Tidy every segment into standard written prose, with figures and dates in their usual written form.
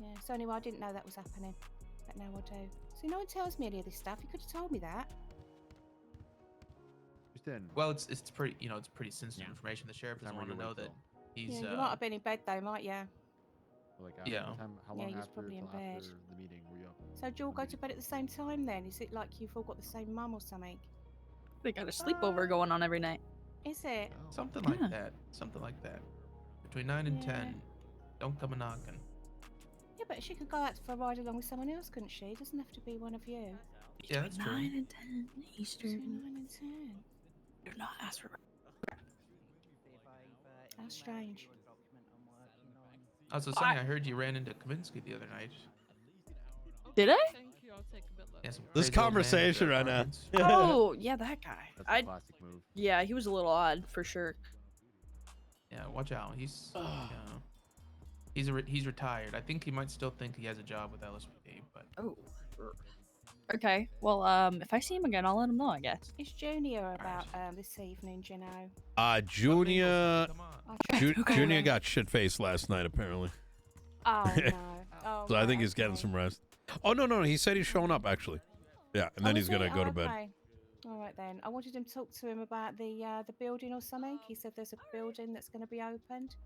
Yeah, so anyway, I didn't know that was happening, but now I do. See, no one tells me any of this stuff. You could have told me that. Well, it's pretty, you know, it's pretty sensitive information. The sheriff doesn't want to know that he's. Yeah, you might have been in bed though, might you? Like Yeah. How long he was after, probably in bed. after the meeting were you up? So do you all go to bed at the same time then? Is it like you've all got the same mum or something? They got a sleepover going on every night. Is it? Something like that. Something like that. Between 9 and 10. Don't come a knocking. Yeah, but she could go out for a ride along with someone else, couldn't she? It doesn't have to be one of you. Yeah, that's true. 9 and 10 Eastern. 9 and 10. Do not ask for. That's strange. I was saying, I heard you ran into Kaminsky the other night. Did I? Yeah, This conversation right now. Oh, yeah, that guy. That's a classic move. Yeah, he was a little odd for sure. Yeah, watch out. He's he's retired. I think he might still think he has a job with LSPD, but. Oh. Okay. Well, if I see him again, I'll let him know, I guess. Is Junior about this evening, do you know? Junior. Junior Junior got shit faced last night apparently. Oh no. Oh, So I think he's getting some rest. Oh no, he said he's showing up actually. Yeah, and then he's gonna go to bed. Okay. All right then. I wanted him to talk to him about the building or something. He said there's a building that's going to be opened.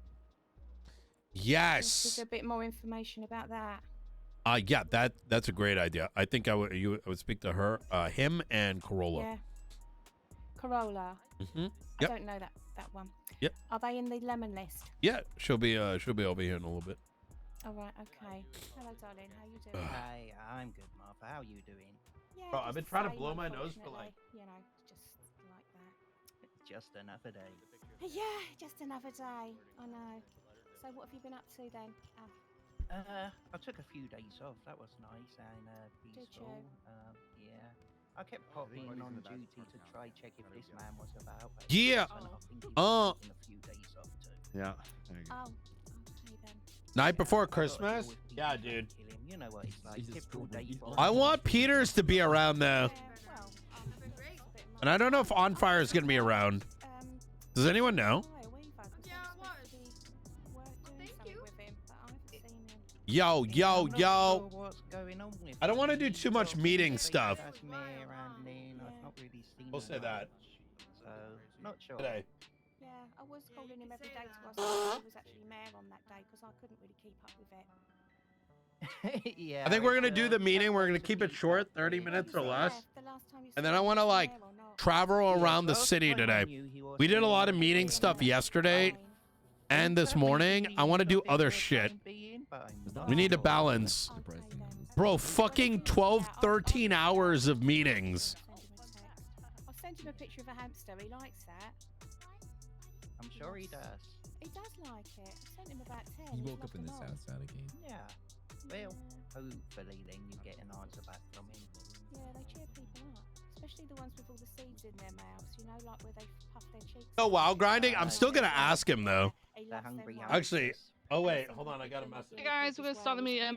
Yes. Give a bit more information about that. Yeah, that's a great idea. I think I would speak to her, him and Corolla. Yeah. Corolla. Yep. I don't know that one. Yep. Are they in the lemon list? Yeah, she'll be over here in a little bit. All right. Okay. Hello, darling. How you doing? Hey, I'm good, Martha. How you doing? Yeah, Bro, I've been just trying to the blow same, my nose for like. unfortunately. You know, just like that. It's just another day. Yeah, just another day. I know. So what have you been up to then? I took a few days off. That was nice and peaceful. Yeah. I kept popping on duty to try check if this man was about. But Yeah. I think he was taking a few days off too. Yeah. There you go. Oh, okay then. Night before Christmas? Yeah, dude. You know what it's like. Typical day for I want Peters to be around though. Yeah, well, And I don't know if On Fire is gonna be around. Does anyone know? Yo. What's going on with I don't want to do too much meeting stuff. That's me around Nino. I've not really seen We'll him say that. much, so not sure. Today. Yeah, I was calling him every day to ask if he was actually mayor on that day because I couldn't really keep up with it. Yeah. I think we're gonna do the meeting. We're gonna keep it short, 30 minutes or less. And then I want to like travel around the city today. We did a lot of meeting stuff yesterday and this morning. I want to do other shit. We need to balance. Bro, fucking 12, 13 hours of meetings. I'll send him a picture of a hamster. He likes that. I'm sure he does. He does like it. I sent him about 10. He He's woke up in the loved them all. south side again. Yeah. Well, hopefully then you get an answer back from him. Yeah, they cheer people up. Especially the ones with all the seeds in their mouths, you know, like where they puff their cheeks. Oh, while grinding? I'm still gonna ask him though. He The loves them hungry ones. Actually, oh wait, hold on, I got a message. Hey guys, we're gonna start the meeting.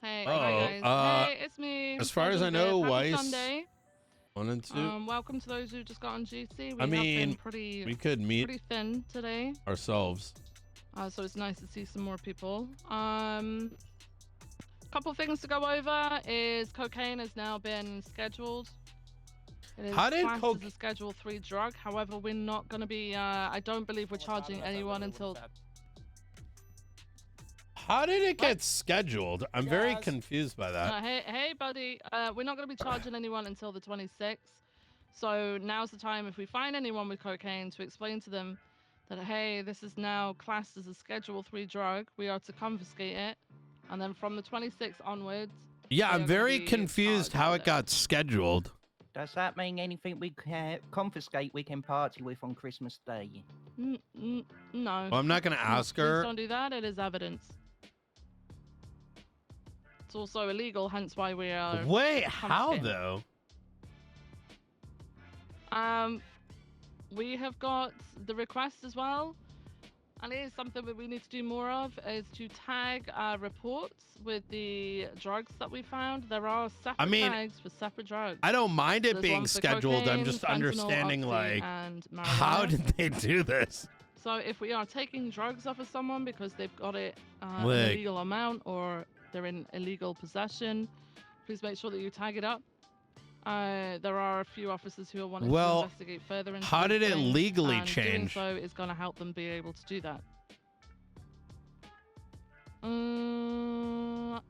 Hey, Oh, hi guys. Hey, it's me. as far as I Happy know, Weiss- Sunday. 1 and 2. Welcome to those who just got on duty. We I mean, have been pretty, we could meet pretty thin today. ourselves. So it's nice to see some more people. Couple things to go over is cocaine has now been scheduled. It is How did classed as a Schedule 3 drug. However, we're not going to be. I don't believe we're charging anyone until. How did it get scheduled? I'm very confused by that. Hey, buddy. We're not going to be charging anyone until the 26th. So now's the time if we find anyone with cocaine to explain to them that, hey, this is now classed as a Schedule 3 drug. We are to confiscate it. And then from the 26th onwards. Yeah, I'm very confused how it got scheduled. Does that mean anything we can confiscate we can party with on Christmas Day? No. Well, I'm not going to ask Please her. don't do that. It is evidence. It's also illegal, hence why we are. Wait, how confiscating. though? We have got the request as well. And it is something that we need to do more of, is to tag reports with the drugs that we found. There are separate tags for separate drugs. I don't mind it There's being one for scheduled. I'm cocaine, just fentanyl, understanding oxy, like and how marijuana. did they do this? So if we are taking drugs off of someone because they've got it an Look. illegal amount or they're in illegal possession, please make sure that you tag it up. There are a few officers who are wanting to investigate further into how these did it things, legally and change? doing so is going to help them be able to do that.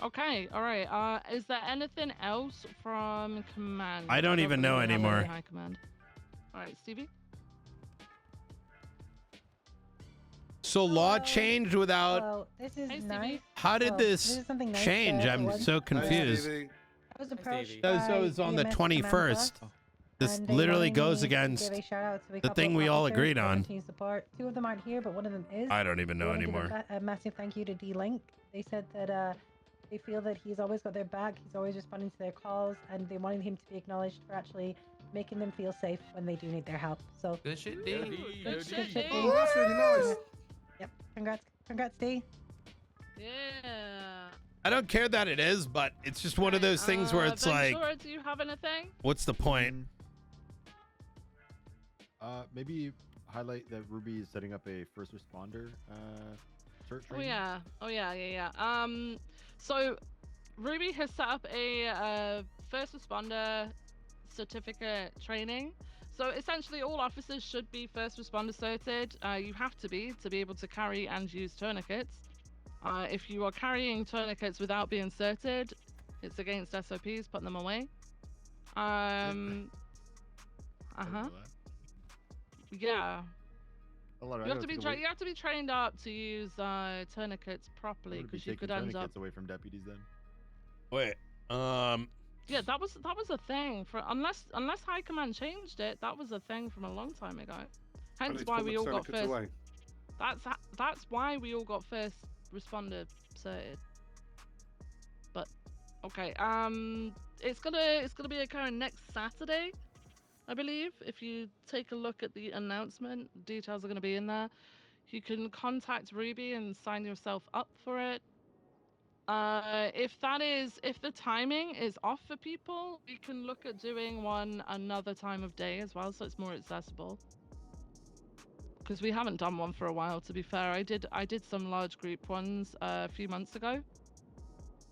Okay, all right. Is there anything else from command? I don't even know believe we have anymore. any high command. All right, Stevie. So law changed without. Well, this is Hey, Stevie. nice. How did Well, this is something nice change? for I'm everyone. so confused. I was approached Stevie. by So it's on the EMS 21st. Samantha, This and they literally wanted goes me to against give a shout out to a the couple thing of we all officers agreed for on. continued support. 2 of them aren't here, but one of them is. I don't even They know wanted to give anymore. A massive thank you to D-Link. They said that they feel that he's always got their back. He's always responding to their calls, and they wanted him to be acknowledged for actually making them feel safe when they do need their help. So Good shit, D. good shit, D. Oh, that's really nice. Yep. Congrats, D. Yeah. I don't care that it is, but it's just one of those things where it's like, Ventura, do you have anything? what's the point? Maybe highlight that Ruby is setting up a first responder search. Oh yeah. So Ruby has set up a first responder certificate training. So essentially, all officers should be first responder certed. You have to be able to carry and use tourniquets. If you are carrying tourniquets without being certed, it's against SOPs. Put them away. Yeah. You have to be trained up to use tourniquets properly, because you could end up. Away from deputies then. Wait. Yeah, that was a thing for unless High Command changed it. That was a thing from a long time ago. Hence why we all got first. That's why we all got first responder certed. But okay, it's gonna be occurring next Saturday, I believe. If you take a look at the announcement, details are gonna be in there. You can contact Ruby and sign yourself up for it. If the timing is off for people, we can look at doing one another time of day as well, so it's more accessible. Because we haven't done one for a while, to be fair. I did some large group ones a few months ago,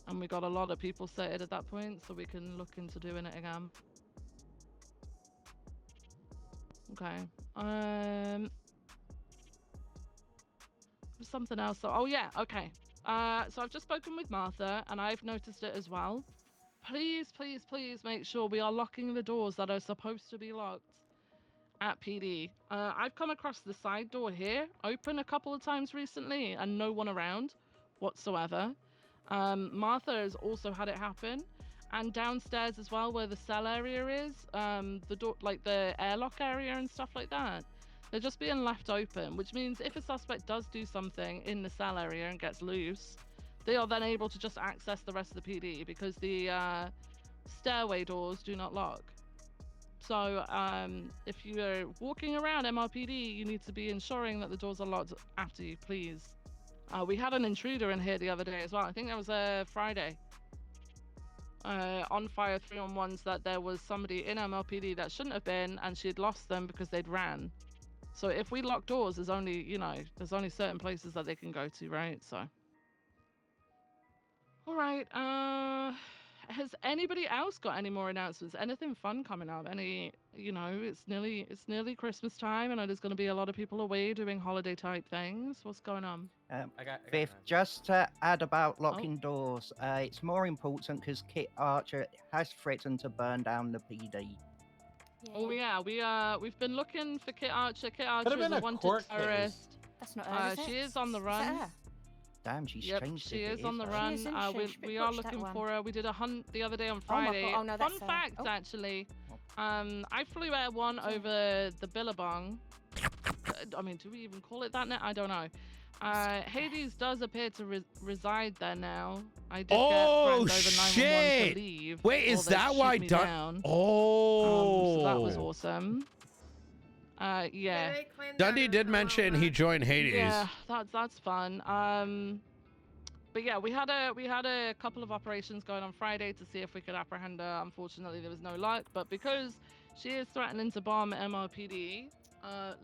and we got a lot of people certed at that point, so we can look into doing it again. Okay. Something else. Oh yeah. Okay. So I've just spoken with Martha, and I've noticed it as well. Please make sure we are locking the doors that are supposed to be locked at PD. I've come across the side door here open a couple of times recently, and no one around whatsoever. Martha has also had it happen, and downstairs as well, where the cell area is, the door, like the airlock area and stuff like that. They're just being left open, which means if a suspect does do something in the cell area and gets loose, they are then able to just access the rest of the PD, because the stairway doors do not lock. So if you are walking around MRPD, you need to be ensuring that the doors are locked after you, please. We had an intruder in here the other day as well. I think that was Friday. On Fire 3-on-1s, that there was somebody in MLPD that shouldn't have been, and she'd lost them because they'd ran. So if we lock doors, there's only certain places that they can go to, right? So. All right. Has anybody else got any more announcements? Anything fun coming up? It's nearly Christmas time, and there's going to be a lot of people away doing holiday type things. What's going on? Fifth, just to add about locking doors, it's more important because Kit Archer has threatened to burn down the PD. Oh yeah, we've been looking for Kit Archer. Kit Archer is a wanted terrorist. That's not her, is it? She is on the Is run. that her? Damn, she's Yep, changed she it. is on the her. run. She is, isn't she? We She are butched that looking one. for her. We did a hunt the other day on Oh my Friday. God. Oh, no, Fun that's her. fact, Oh. actually. I flew Air 1 over the Billabong. I mean, do we even call it that now? I don't know. Hades does appear to reside there now. I did get friends over 911 to leave. Wait, is that why down? Oh. So that was awesome. Yeah. Dundee did mention he joined Hades. Yeah, that's fun. But yeah, we had a couple of operations going on Friday to see if we could apprehend her. Unfortunately, there was no luck. But because she is threatening to bomb MRPD,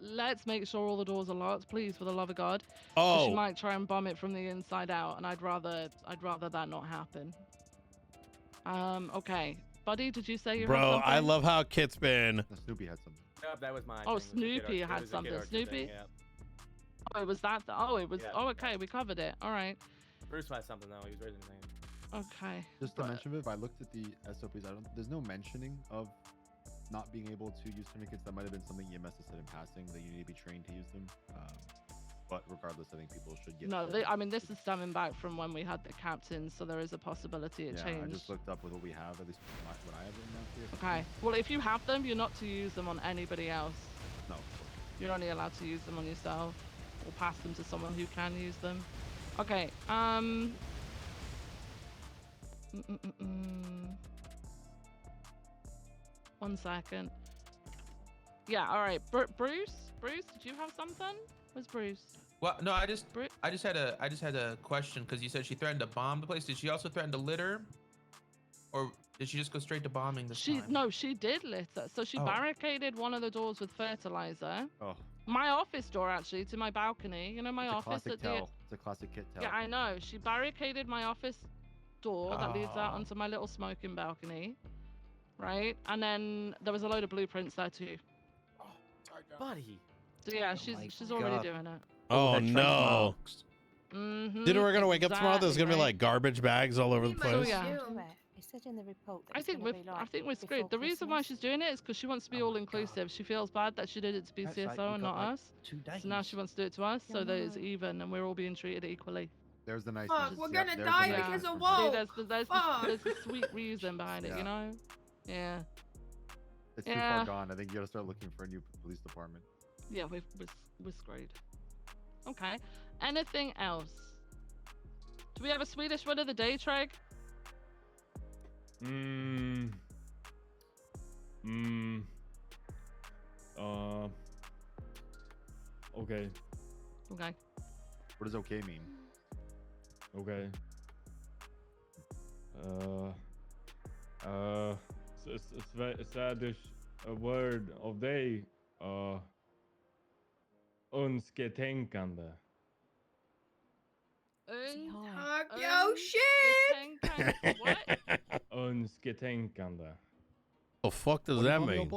Let's make sure all the doors are locked, please, for the love of God. 'Cause she Oh, might try and bomb it from the inside out, and I'd rather that not happen. Okay. Buddy, did you say you had bro, something? I love how Kit's been. No, Snoopy had something. Nope, that was mine. Oh, thing. It was a kid Snoopy Archer- had it was a Kid something. Archer Snoopy? Thing, yeah. Oh, it was that. Oh, it was. Yeah. Oh, okay. We covered it. All right. Bruce had something though. He was raising his hand. Okay. Just to mention, Viv, I looked at the SOPs. There's no mentioning of not being able to use tourniquets. That might have been something EMS has said in passing that you need to be trained to use them. But regardless, I think people should get. No, I mean this is stemming back from when we had the captains, so there is a possibility it Yeah, changed. I just looked up with what we have, at least what I have written out here. Okay. Well, if you have them, you're not to use them on anybody else. No. You're only allowed to use them on yourself, or pass them to someone who can use them. Okay. One second. Yeah. All right. Bruce, did you have something? Where's Bruce? Well, no, I just had a question because you said she threatened to bomb the place. Did she also threaten to litter, or did she just go straight to bombing this time? No, she did litter. So she Oh. barricaded one of the doors with fertilizer. Oh. My office door, actually, to my balcony. You know, my It's a office classic at the. tell. It's a classic Kit tell. Yeah, I know. She barricaded my office door that leads out Oh. onto my little smoking balcony, right? And then there was a load of blueprints there too. Buddy. So yeah, my she's already God. doing it. Oh That no. Mm-hmm. Dude, we're gonna wake up tomorrow. There's gonna be right? like garbage bags all over the You Oh, place. yeah. do it. It said in the report that I it's think gonna we're be like screwed. before The reason why Christmas. she's doing it is because she wants to be Oh all my inclusive. She feels bad that she did it to That's BCSO like we and got, not like, us. 2 days. So now she wants to do it to us, so that it's No. even and we're all being treated equally. There's the nice. Fuck, thing. we're Yep, gonna there's die the nice because thing. of See, Whoa. there's the sweet reason behind it, Yeah. you know? Yeah. It's too Yeah. far gone. I think you gotta start looking for a new police department. Yeah, we're screwed. Okay. Anything else? Do we have a Swedish word of the day, Treg? Okay. Okay. What does okay mean? Okay. Swedish word of day. Önsketänkande. Fuck yo shit! What? Önsketänkande. The fuck does that mean?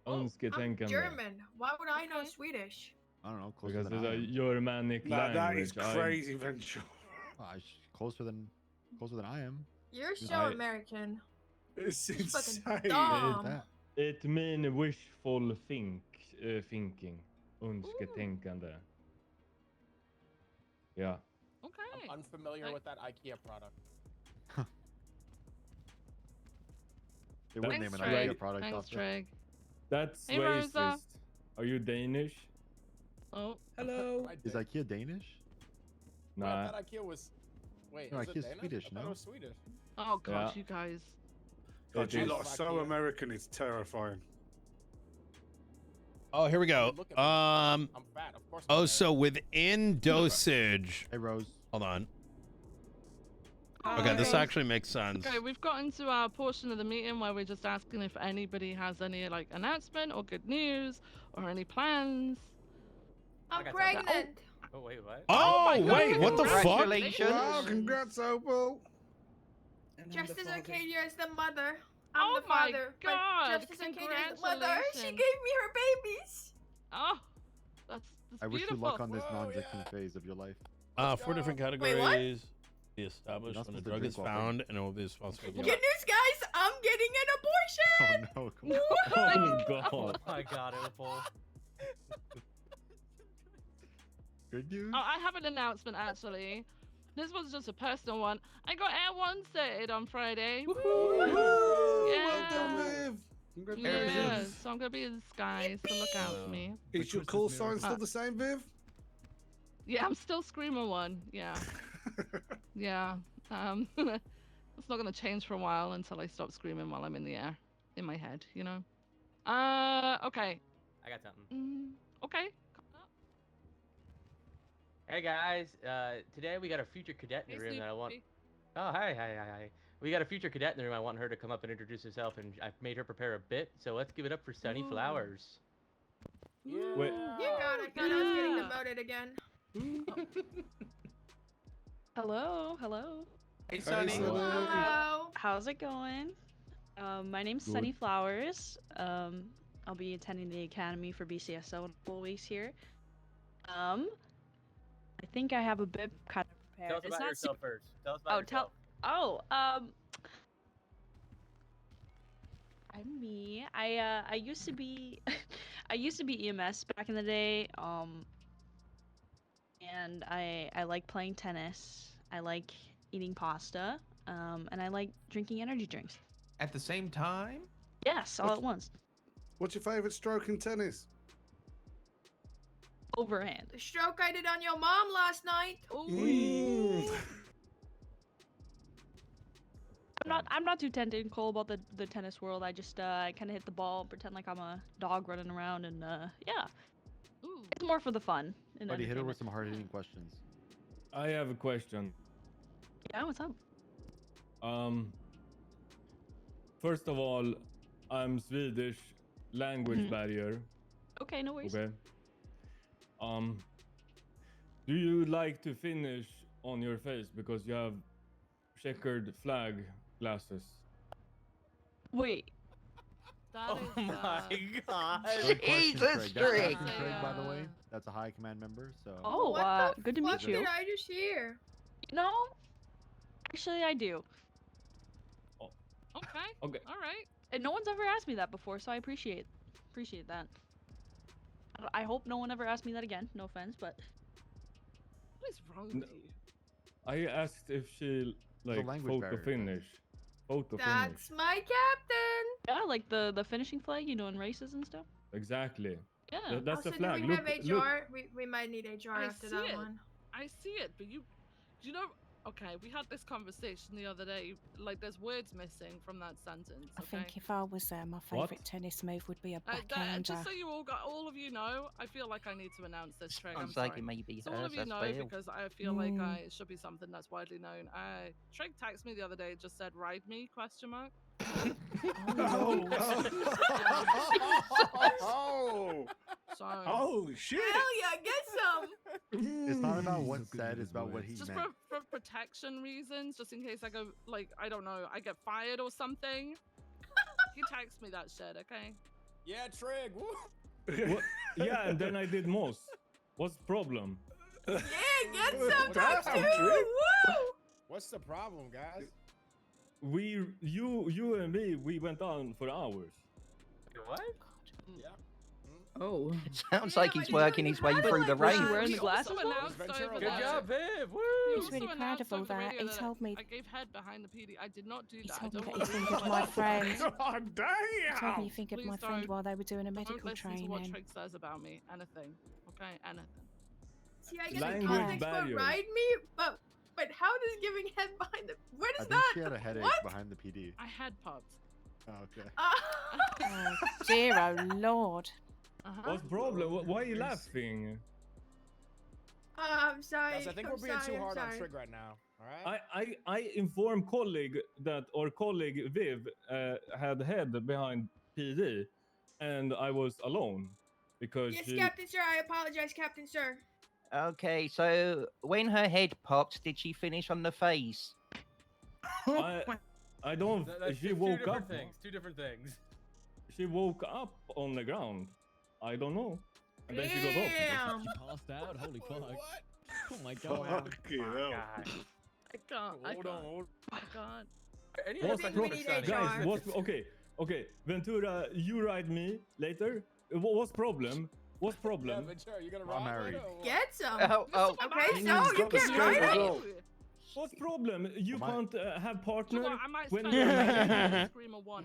I'm Önsketänkande. German. Why would I know Okay. Swedish? I don't know. Closer Because than there's I a am. Germanic That language. is crazy, Venture. Closer than I am. You're so I- American. It's You're fucking insane. dumb. That. It means wishful thinking. Önsketänkande. Yeah. Okay. Unfamiliar with that IKEA product. They would Thanks, name an Treg. IKEA product Thanks, after. Treg. That's Hey, racist. Rosa. Are you Danish? Oh. Hello. Is IKEA Danish? I Nah. thought IKEA was. Wait, No, is it IKEA's Danish? Swedish, I thought no? it was Swedish. Oh gosh, Yeah. you guys. God, you is. lot are so American, it's terrifying. Oh, here we go. Look at me. Um. I'm fat, of course. I'm Oh, American. so within dosage. Hey, Rose. Hold on. Okay, this Okay. actually makes sense. Okay, we've gotten to our portion of the meeting where we're just asking if anybody has any like announcement or good news or any plans. I'm got pregnant. Oh wait, what? Oh, my God, wait, what the fuck? Congratulations. Wow, congrats, Opal. Just as Arcadia is the mother, I'm Oh the my father. God, But just as Arcadia is the mother, she congratulations. gave me her babies. Oh, that's I wish you beautiful. luck on this Whoa, non-drinking yeah. phase of your life. 4 different Wait, what? categories. Be established Not when a supposed to drug drink is while found, and it will be responsible. Good news, guys! I'm getting an abortion. Oh no! Come on. Oh Oh god. my God, Opal. Good news. Oh, I have an announcement actually. This was just a personal one. I got Air One certed on Friday. Well Yeah. done, Viv. Congratulations. Yeah, so I'm gonna be in the skies, so look out for me. Is your call sign still the same, Viv? Yeah, I'm still Screamer One. Yeah, yeah. It's not gonna change for a while until I stop screaming while I'm in the air, in my head, you know. Okay. I got something. Okay. Hey guys, today we got a future cadet in the room that I want. Oh, hi. We got a future cadet in the room. I want her to come up and introduce herself, and I've made her prepare a bit. So let's give it up for Sunny Ooh. Flowers. Wait. You got it. Thought I was getting demoted again. Hello, hello. Hey, Sunny. Hello. How's it going? My name's Good. Sunny Flowers. I'll be attending the Academy for BCSO in a couple weeks here. I think I have a bit kind of prepared. Tell us It's about not yourself super- first. Tell us about yourself. I'm me. I used to be I used to be EMS back in the day. And I like playing tennis. I like eating pasta. And I like drinking energy drinks. At the same time? Yes, all at once. What's your favourite stroke in tennis? Overhand. The stroke I did on your mom last night. I'm not too technical about the tennis world. I just I kind of hit the ball, pretend like I'm a dog running around, and yeah. It's more for the fun. and Buddy, hit her with entertainment. some hard-hitting questions. I have a question. Yeah, what's up? First of all, I'm Swedish. Language barrier. Okay, no worries. Okay. Do you like to finish on your face because you have checkered flag glasses? Wait. That Oh my god. Good question, Jesus, Craig. That's Drake. Captain Craig, by the way. That's a high command member, so. Oh, What the good to meet fuck you. did I just hear? No, actually, I do. Okay. Okay. All right. And no one's ever asked me that before, so I appreciate that. I hope no one ever asked me that again. No offense, but What is wrong with you? I asked if she like language photo barrier, finish. Photo finish. That's my captain. yeah, like the finishing flag, you know, in races and stuff. Exactly. Yeah. That's Also, the flag. do we Look, have look. HR? We might need HR I after see that it. one. I see it, but you know, okay, we had this conversation the other day. Like, there's words missing from that sentence. I Okay? think if I was there, my What? favourite tennis move would be a That, backhander. just so you all of you know, I feel like I need to announce this trick. I'm Sounds like sorry. it may be So all hers of you as know, well. because I feel like it should be something that's widely known. Trig texted me the other day, just said "ride me?" ? Oh! So Oh, shit! Hell yeah, get some. It's not about what's said, it's about what he just meant. for protection reasons, just in case I go like I don't know, I get fired or something. He texts me that shit, okay? Yeah, Trig. Woo. What? Yeah, and then I did most. What's the problem? Yeah, get some Damn, too. Trig. Woo! What's the problem, guys? You and me, we went on for hours. What? Yeah. Oh. Sounds Yeah, like but he's you working don't his way have through like the that. Was she rain. wearing He the glasses? also though? announced Ventura over Good that- job, Viv. Woo! He He's also really proud announced of all over the that. radio He that told me. I gave head behind the PD. I did not do He that. I told me don't that want he to fingered be my like- friend. God He told me he damn! fingered my Please friend don't- while they were doing a Don't medical listen to what training. Trig says about me. Anything. Okay? Anything. See, I get Language the context for barrier. ride me, but how does giving head behind the where I does think that? she had a headache What? behind the PD. I had popped. Oh, okay. Oh dear, oh lord. What's the problem? Why are you laughing? I'm sorry. Guys, I think I'm we're being sorry, too I'm hard on sorry. Trig right now. All right. I informed colleague that our colleague Viv had head behind PD, and I was alone because Yes, she. Captain Sir. I apologize, Captain Sir. Okay, so when her head popped, did she finish on the face? I don't. That's She two woke different up. things. Two different things. She woke up on the ground. I don't know. And then she got up. Damn. She passed out. Holy fuck! What? Oh my god! Fucking hell. I can't. I Hold on, can't. hold I can't. Any What's think the we problem? need Guys, HR. what's okay? Ventura, you ride me later. What's problem? What's Yeah, problem? Ventura, you gonna I'm ride married. later or what? Get some. Oh, Okay, He's so you got the can straight ride as it. well. What's problem? You Am I- can't have Do you know partner what? I might when spend you're a Screamer 1,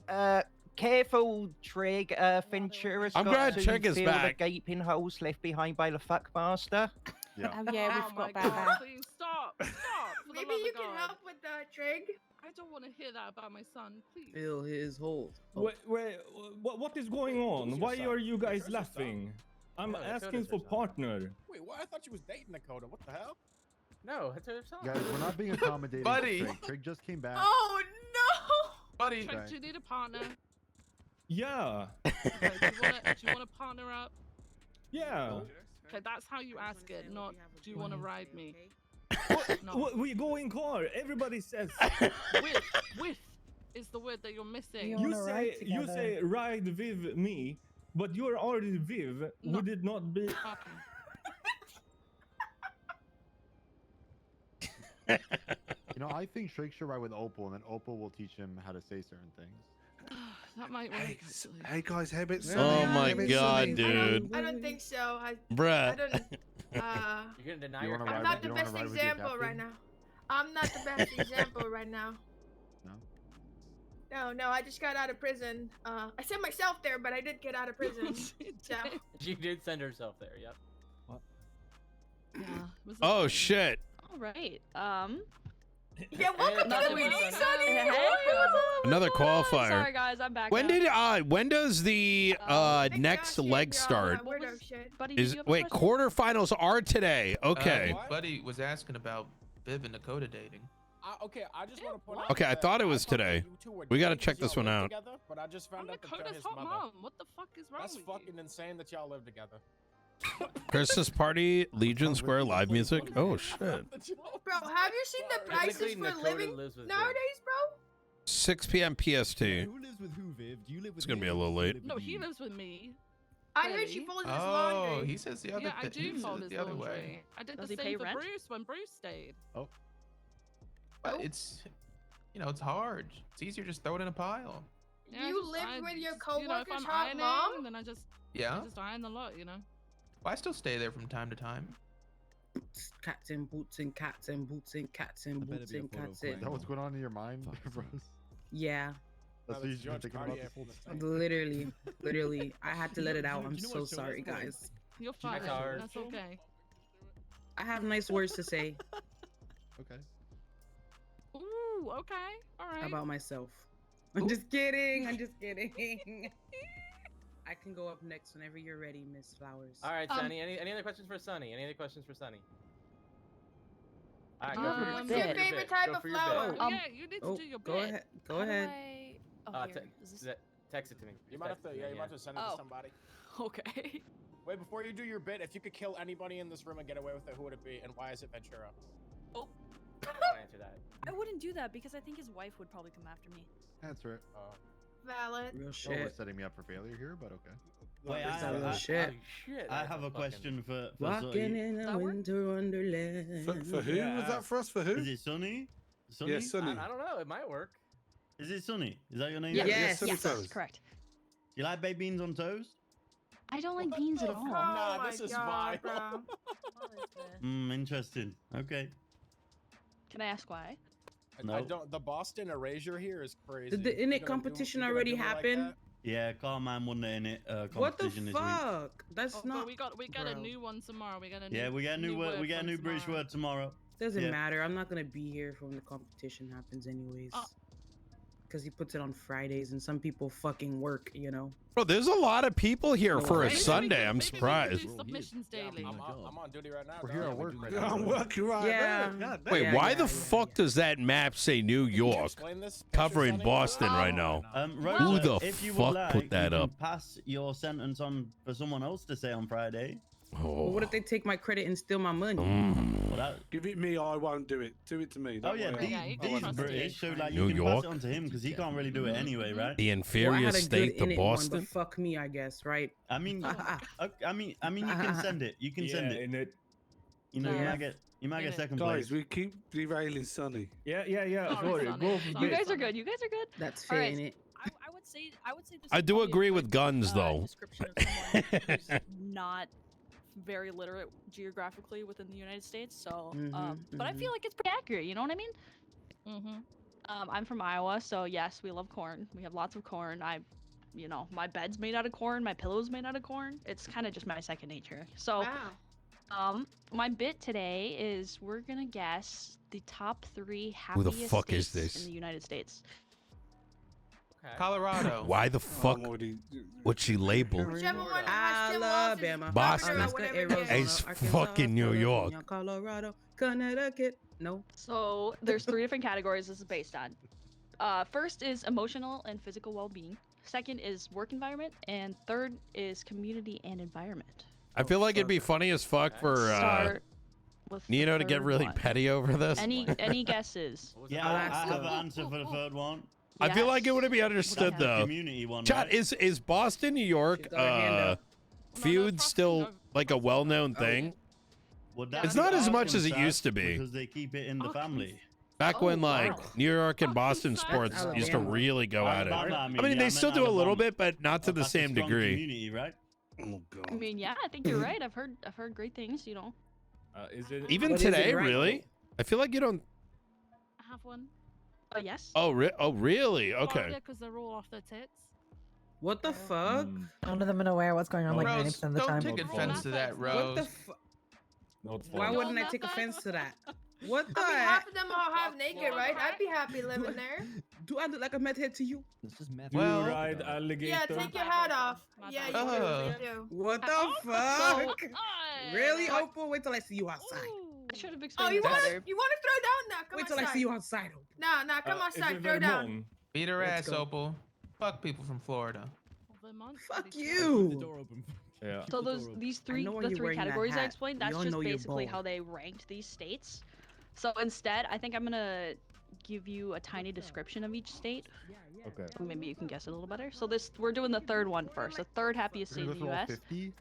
okay? Careful, Trig. Ventura's I'm got glad to Trig is fill back. the gaping holes left behind by the fuckmaster. Yeah. Oh yeah, we Oh forgot my about god, that. please stop. Stop. For the Maybe love you of can God. help with Trig. I don't want to hear that about my son, please. Fill his holes. Wait, what is going on? Who's your Why son? are you guys Venture's your son. laughing? I'm Yeah, Venture's asking your for son. partner. Wait, what? I thought you was dating Dakota. What the hell? No, that's her son. Guys, we're not being accommodating. Buddy. to Trig. Trig just came back. Oh no! Buddy, Trig, do you need a partner? Yeah. Okay, do you wanna partner up? Yeah. Okay, that's how you ask it, not do you want to ride me? We go in car. Everybody says. With is the word that you're missing. You say ride with me, but you're already with. No. Would it not be? You know, I think Shrake should ride with Opal, and then Opal will teach him how to say certain things. That might work. Hey guys, how about Oh my god, dude. I don't think so. I Bruh. don't. You're gonna deny your I'm not the best example right now. I'm not the best example right now. No, I just got out of prison. I sent myself there, but I did get out of prison. So. She did send herself there. Yep. Yeah. Oh shit. All right. Yeah, welcome to the meeting, Sonny. Hey, Another qualifier. Sorry guys, I'm back. When now. did when does the next leg start? Buddy, Is wait, quarterfinals are today. Okay. Buddy was asking about Viv and Dakota dating. Okay, I just want to point out. Okay, I thought it was today. We got to check this one out. Together, but I just found out that Dakota's his hot mother. mom. What the fuck is wrong That's with fucking insane that y'all live together. Christmas party, Legion Square live music. Oh shit. Bro, have you seen the prices for living nowadays, bro? 6 p.m. PST. Who lives with who, Viv? Do you live with It's gonna me be a or little do you late. live No, with he you? lives with me. I heard she folds his laundry. Oh, he says the other. Yeah, I do he fold says his the other laundry. way. I did Does the he pay same for rent? Bruce when Bruce stayed. Oh. But it's, it's hard. It's easier just throw it in a pile. Yeah, You just- live I with your just- coworkers, if I'm hot ironing, mom? then I just Yeah. iron the lot, Well, I still stay there from time to time. Cats and boots and cats and boots and cats and better boots be a and photo cats queen. Is and that what's going on in your mind, bros? yeah. That's what you've been thinking about this whole time. Literally, I had to let it out. I'm Do you know so what show sorry, that's called? guys. You're fine. hard. That's okay. I have nice words to say Okay. Ooh, okay. All right. about myself. I'm just kidding. I'm just kidding. I can go up next whenever you're ready, Miss Flowers. All right, Sunny. Any other questions for Sunny? Any other questions for Sunny? All right, go for your What's go your for your favorite bit. type Go of for your flower? bit. Yeah, you need to Oh, do your go bit. ahead. Go ahead. Text it to me. You might have to, yeah, you might have to send it to somebody. Okay. Wait, before you do your bit, if you could kill anybody in this room and get away with it, who would it be, and why is it Ventura? I don't answer that. I wouldn't do that because I think his wife would probably come after me. Answer it. Valid. Real Oh, we're shit. setting me up for failure here, but okay. Wait, Is that real shit? Holy shit. I that's have a fucking- question for Walking in a That work? winter wonderland. For who? Was that for us? For who? Is it Sunny? Sunny? Yeah, Sunny. I don't know. It might work. Is it Sunny? Is that your name? Yes. Yes, Sunny Yes, Toes. correct. You like baked beans on toast? I don't like beans at Oh all. Nah, my this is God, vile. bro. Interesting. Okay. Can I ask why? I No. don't. The Boston erasure here is crazy. Did the You innate gonna do- competition you gonna already do it like happen? that? Yeah, Carman won the innit What the competition this week. fuck? That's Oh, but not. we got a bro. new one tomorrow. We got a Yeah, new, we get a new word. word We get a from new British tomorrow. word tomorrow. Doesn't Yeah. matter. I'm not gonna be here when the competition happens, anyways. Oh. Because he puts it on Fridays, and some people fucking work. Bro, there's a lot of people here for a Maybe we Sunday. I'm Maybe we can surprised. do submissions daily. I'm on duty right now. We're dog. here at work right Yeah, now. I'm working right Yeah. now. God Wait, damn. why yeah, the yeah, fuck does that map say New Can you York explain this? covering Sunny? Boston right now? Rosa, Who the if you fuck would like, put that you up? can pass your sentence on for someone else to say on Friday. Well, what if they take my credit and steal my money? Well, that, Give it me, I won't do it. Do it to me. oh Don't yeah, worry. Yeah, you can these trust British, so like New you can York? pass it on to him because he can't really do it anyway, right? The Well, I inferior had a state good to in it one, Boston? but fuck me, I guess, right? I mean, I mean, you can send it. You can send it. in it. You know, you Yeah. might get Yeah. second Guys, place. we keep derailing Sunny. Yeah. Sorry, Sorry, Sonny. go for Sorry. You bit. guys are good. You guys are good. That's All fair, right. innit? I would say this I is do probably a agree good, with guns, though. description of someone who's not very literate geographically within the United States. So, but I feel like it's pretty accurate. You know what I mean? Mm-hmm. I'm from Iowa, so yes, we love corn. We have lots of corn. My bed's made out of corn. My pillow's made out of corn. It's kind of just my second nature. So, Wow. my bit today is we're gonna guess the top 3 Who the happiest fuck is states this? in the United States. Colorado. Why the fuck would she label? Whichever one has Tim Walz's Alabama, Boston. Alaska, Alaska, whatever it Arizona, is. It's Arkansas, fucking New York. California, Colorado, Connecticut. No. So there's 3 different categories this is based on. First is emotional and physical well-being. second is work environment, and third is community and environment. I feel like it'd be funny as fuck for Start with the Nino to get third really one. petty over this. Any guesses? Yeah, I have an answer for the third one. I feel like it wouldn't be understood That's the though. community one, Chat, right? is Boston, New York, feud still like a well-known thing? Well, It's not as much as it used to be. because they keep it in the family. Back when like New York and Boston sports used to really go at it. I mean, they still do a little bit, but not to the same degree. Community, right? Oh god. I mean, yeah, I think you're right. I've heard great things. You know. Is it Even But is it today, right, really? I feel like you don't. I have one. Yes. Oh, really? Okay. Yeah, because they're all off their tits. What the fuck? None of them are aware of what's going on like Rose, 90% of the don't time. take offense to that, What Rose. the Why wouldn't I take offense to that? What the I mean, heck? half of them are half naked, right? I'd be happy living there. Do I look like a meth head to you? Do you Well- ride alligator? Yeah, take your hat off. Yeah, you do. What the Oh, fuck? Really, Opal? Wait till I see you outside. I should have Oh, explained you this want better. to throw down now? Come Wait till outside. I see you outside, Opal. Nah, come outside. Throw down. Beat her Let's ass, go. Opal. Fuck people from Florida. Fuck you. Yeah. So these three, know why the you're three wearing that categories I hat. explained, We that's all just know you're basically bald. how they ranked these states. So instead, I think I'm gonna give you a tiny description of each state. Okay. So maybe you can guess it a little better. So we're doing the third one first. The third happiest state in the U.S. 50?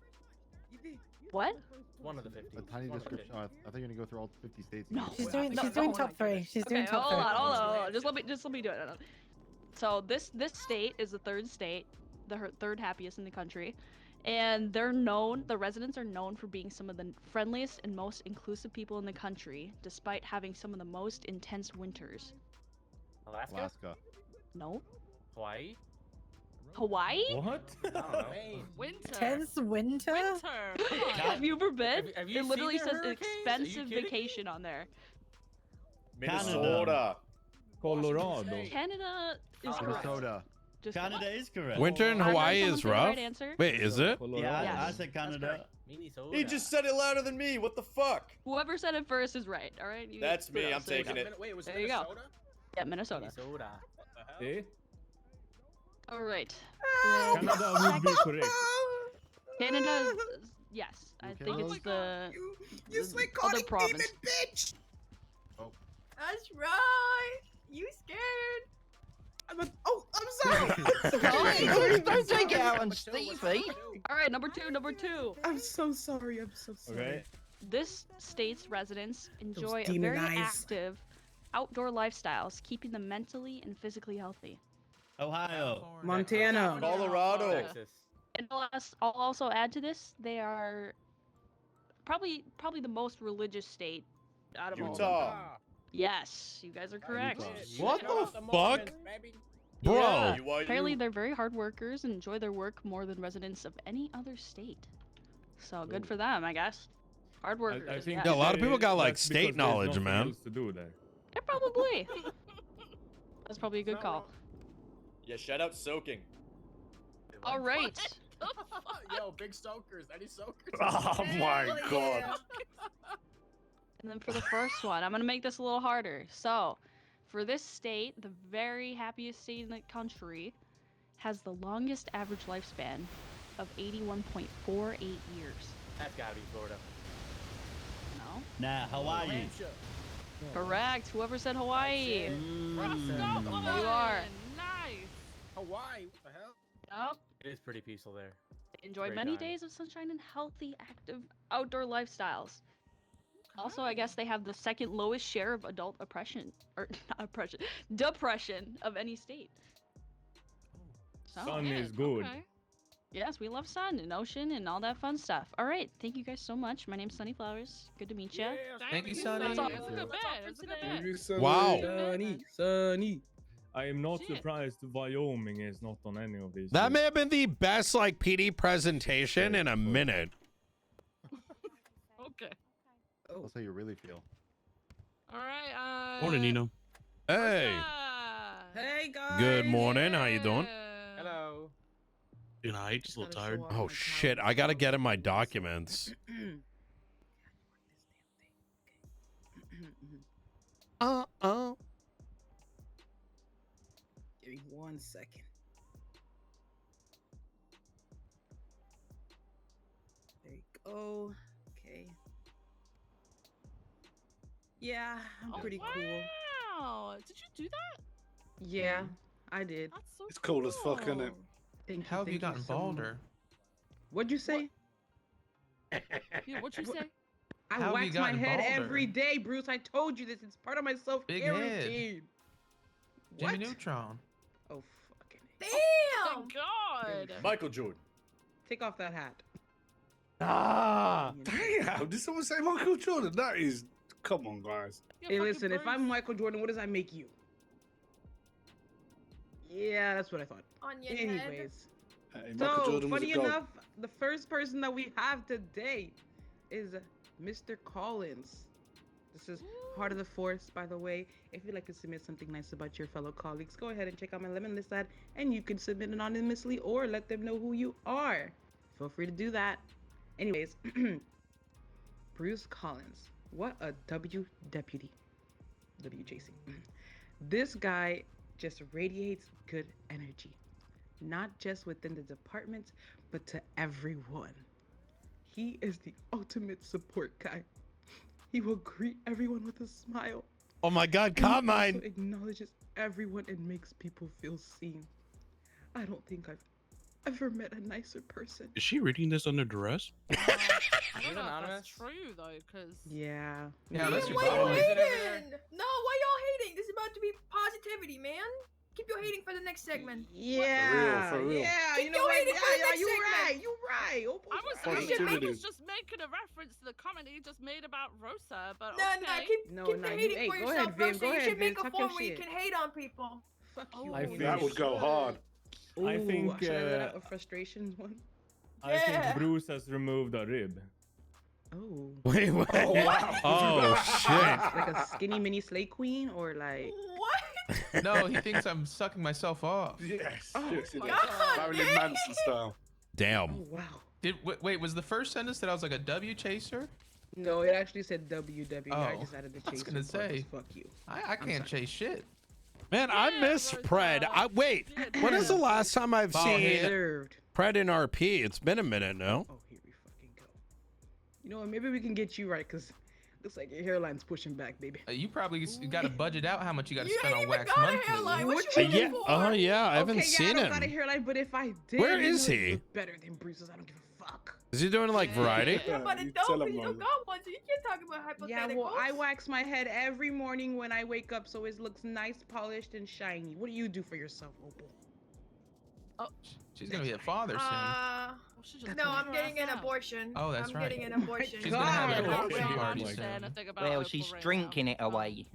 What? One of the 50. A tiny description. Oh, I thought you were gonna go through all 50 states. No. She's doing top three. She's doing Okay, top hold three. on, hold on. Just let me do it. So this state is the third state, the third happiest in the country, and the residents are known for being some of the friendliest and most inclusive people in the country, despite having some of the most intense winters. Alaska? No. Hawaii? Hawaii? What? Winter. Tense winter? Have you ever been? Have you it literally seen their says hurricanes? Are you expensive kidding me? vacation on there. Minnesota. Colorado. Canada is correct. Minnesota. Just Canada is correct. Winter in Hawaii someone is say the rough. right answer? Wait, is it? Yeah, I Yes. said Canada. Minnesota. He just said it louder than me. What the fuck? Whoever said it first is right. All right. That's me. I'm so you taking go. it. Wait, it was There you go. Minnesota? Yeah, Minnesota. Minnesota. Eh? All right. Canada would be correct. Canada, yes, I think Rose? it's the You the other province. bitch. That's right. You scared? I'm sorry. Don't take it out on Stevie. All right, number two. I'm so sorry. I'm so sorry. Okay. This state's residents enjoy a demon very eyes. active outdoor lifestyles, keeping them mentally and physically healthy. Ohio. Montana. Colorado. Texas. And I'll also add to this, they are probably the most religious state out of all. of them. Utah. Yes, you guys are correct. What the fuck? Yeah. Bro. Apparently, they're very hard workers and enjoy their work more than residents of any other state. So good for them, I guess. Hard workers. I think Yeah, a lot of people got, like, that's state because there's knowledge, nothing man. else to do there. Yeah, probably. That's probably a good call. Yeah, shout out soaking. All right. Yo, big soakers. Any soakers? Oh my god. And then for the first one, I'm going to make this a little harder. So, for this state, the very happiest state in the country has the longest average lifespan of 81.48 years. That's gotta be Florida. No? Nah, Hawaii. Correct. Whoever said Hawaii. Let's go, You are. Nice. Hawaii. What the hell? Yep. It is pretty peaceful there. They enjoy Great many time. days of sunshine and healthy, active outdoor lifestyles. Also, I guess they have the second lowest share of adult oppression, or not oppression, depression of any state. So, Sun Yeah, is good. okay. yes, we love sun and ocean and all that fun stuff. All right, thank you guys so much. My name's Sunny Flowers. Good to meet you. Thank you, Sonny. That's a good bit. That's a good bit. Wow. Sunny. I am not Shit. surprised Wyoming is not on any of these. That lists. may have been the best like PD presentation in a minute. Okay. That's how you really feel. All right. Morning, Nino. Hey. Hey guys. Good morning. How you doing? Hello. Doing alright, just a little tired. Oh shit! I gotta get in my documents. Give me 1 second. Yeah, I'm pretty cool. Wow. Did you do that? Yeah, I did. That's so It's cool as fuck, isn't it? Thank How have you gotten so much. balder? What'd you say? Yeah, what'd you say? I How have you wax my gotten head balder? every day, Bruce. I told you this. It's part of my Big self-care head. routine. Jimmy What? Neutron. Oh, fucking. Damn! Oh God. Michael Jordan. Take off that hat. Ah. Damn, did someone say Michael Jordan? That is, come on, guys. Hey, listen, if I'm Michael Jordan, what does that make you? Yeah, that's what I thought. On your head. Anyways. Hey, Michael So, Jordan was funny a goat. enough, the first person that we have today is Mr. Collins. This is part of the force, by the way. If you'd like to submit something nice about your fellow colleagues, go ahead and check out my lemon list ad, and you can submit anonymously or let them know who you are. Feel free to do that. Anyways, Bruce Collins. What a W deputy. WJC. This guy just radiates good energy. Not just within the department, but to everyone. He is the ultimate support guy. He will greet everyone with a smile. Oh my God, And he Carmine. also acknowledges everyone and makes people feel seen. I don't think I've ever met a nicer person. Is she reading this under duress? I don't know if that's true though, because Yeah. Yeah, Man, unless you're why y'all following. hating? No, why y'all hating? This is about to be positivity, man. Keep your hating for the next segment. Yeah. For real. Yeah, Keep you know your what? hating for the Yeah, next you segment. right. You right. Oh, I was Positivity. just making a reference to the comment he just made about Rosa, but No, okay. keep No, the you- hating hey, for go yourself, ahead, bro. Vim. So Go you ahead, should make Vim. a Talk your form where you shit. can hate on people. Fuck you. I Vim. That would go hard. I Ooh, think, should I let out a frustrations one? I think Bruce has removed a rib. Oh. Wait, wait. Oh, wow. Oh, shit. Like a skinny mini slay queen or like What? No, he thinks I'm sucking myself off. Yes. Oh, yes, it my is. God. Marilyn Manson style. Damn. oh wow. Wait, was the first sentence that I was like a W chaser? No, it actually said WW. I Oh, just added the I was chaser gonna part, 'cause say. fuck you. I can't chase shit. Man, I miss Pred. Wait, when is the last time I've Ball seen head. Served. Pred in RP? It's been a minute now. Oh, here we fucking go. You know what? Maybe we can get you right, cause looks like your hairline's pushing back, baby. You probably got to budget out how much you got to You spend ain't on even wax got a monthly. hairline. What What you you waiting Yeah. for? Oh yeah, I haven't okay, yeah, seen I don't got a him. hairline, but if I did, Where you is know, he? it'd look better than Bruce's. I don't give a fuck. Is he doing like variety? Yeah, but you it don't, tell because him, you don't Lola. got one, so you can't talk about Yeah, hypotheticals. well, I wax my head every morning when I wake up, so it looks nice, polished, and shiny. What do you do for yourself, Opal? She's gonna be a father soon. No, I'm getting an abortion. Oh, that's I'm right. getting an abortion. She's gonna have an God. abortion Well, party I'm saying soon. a thing about Well, Opal she's right drinking now. it away.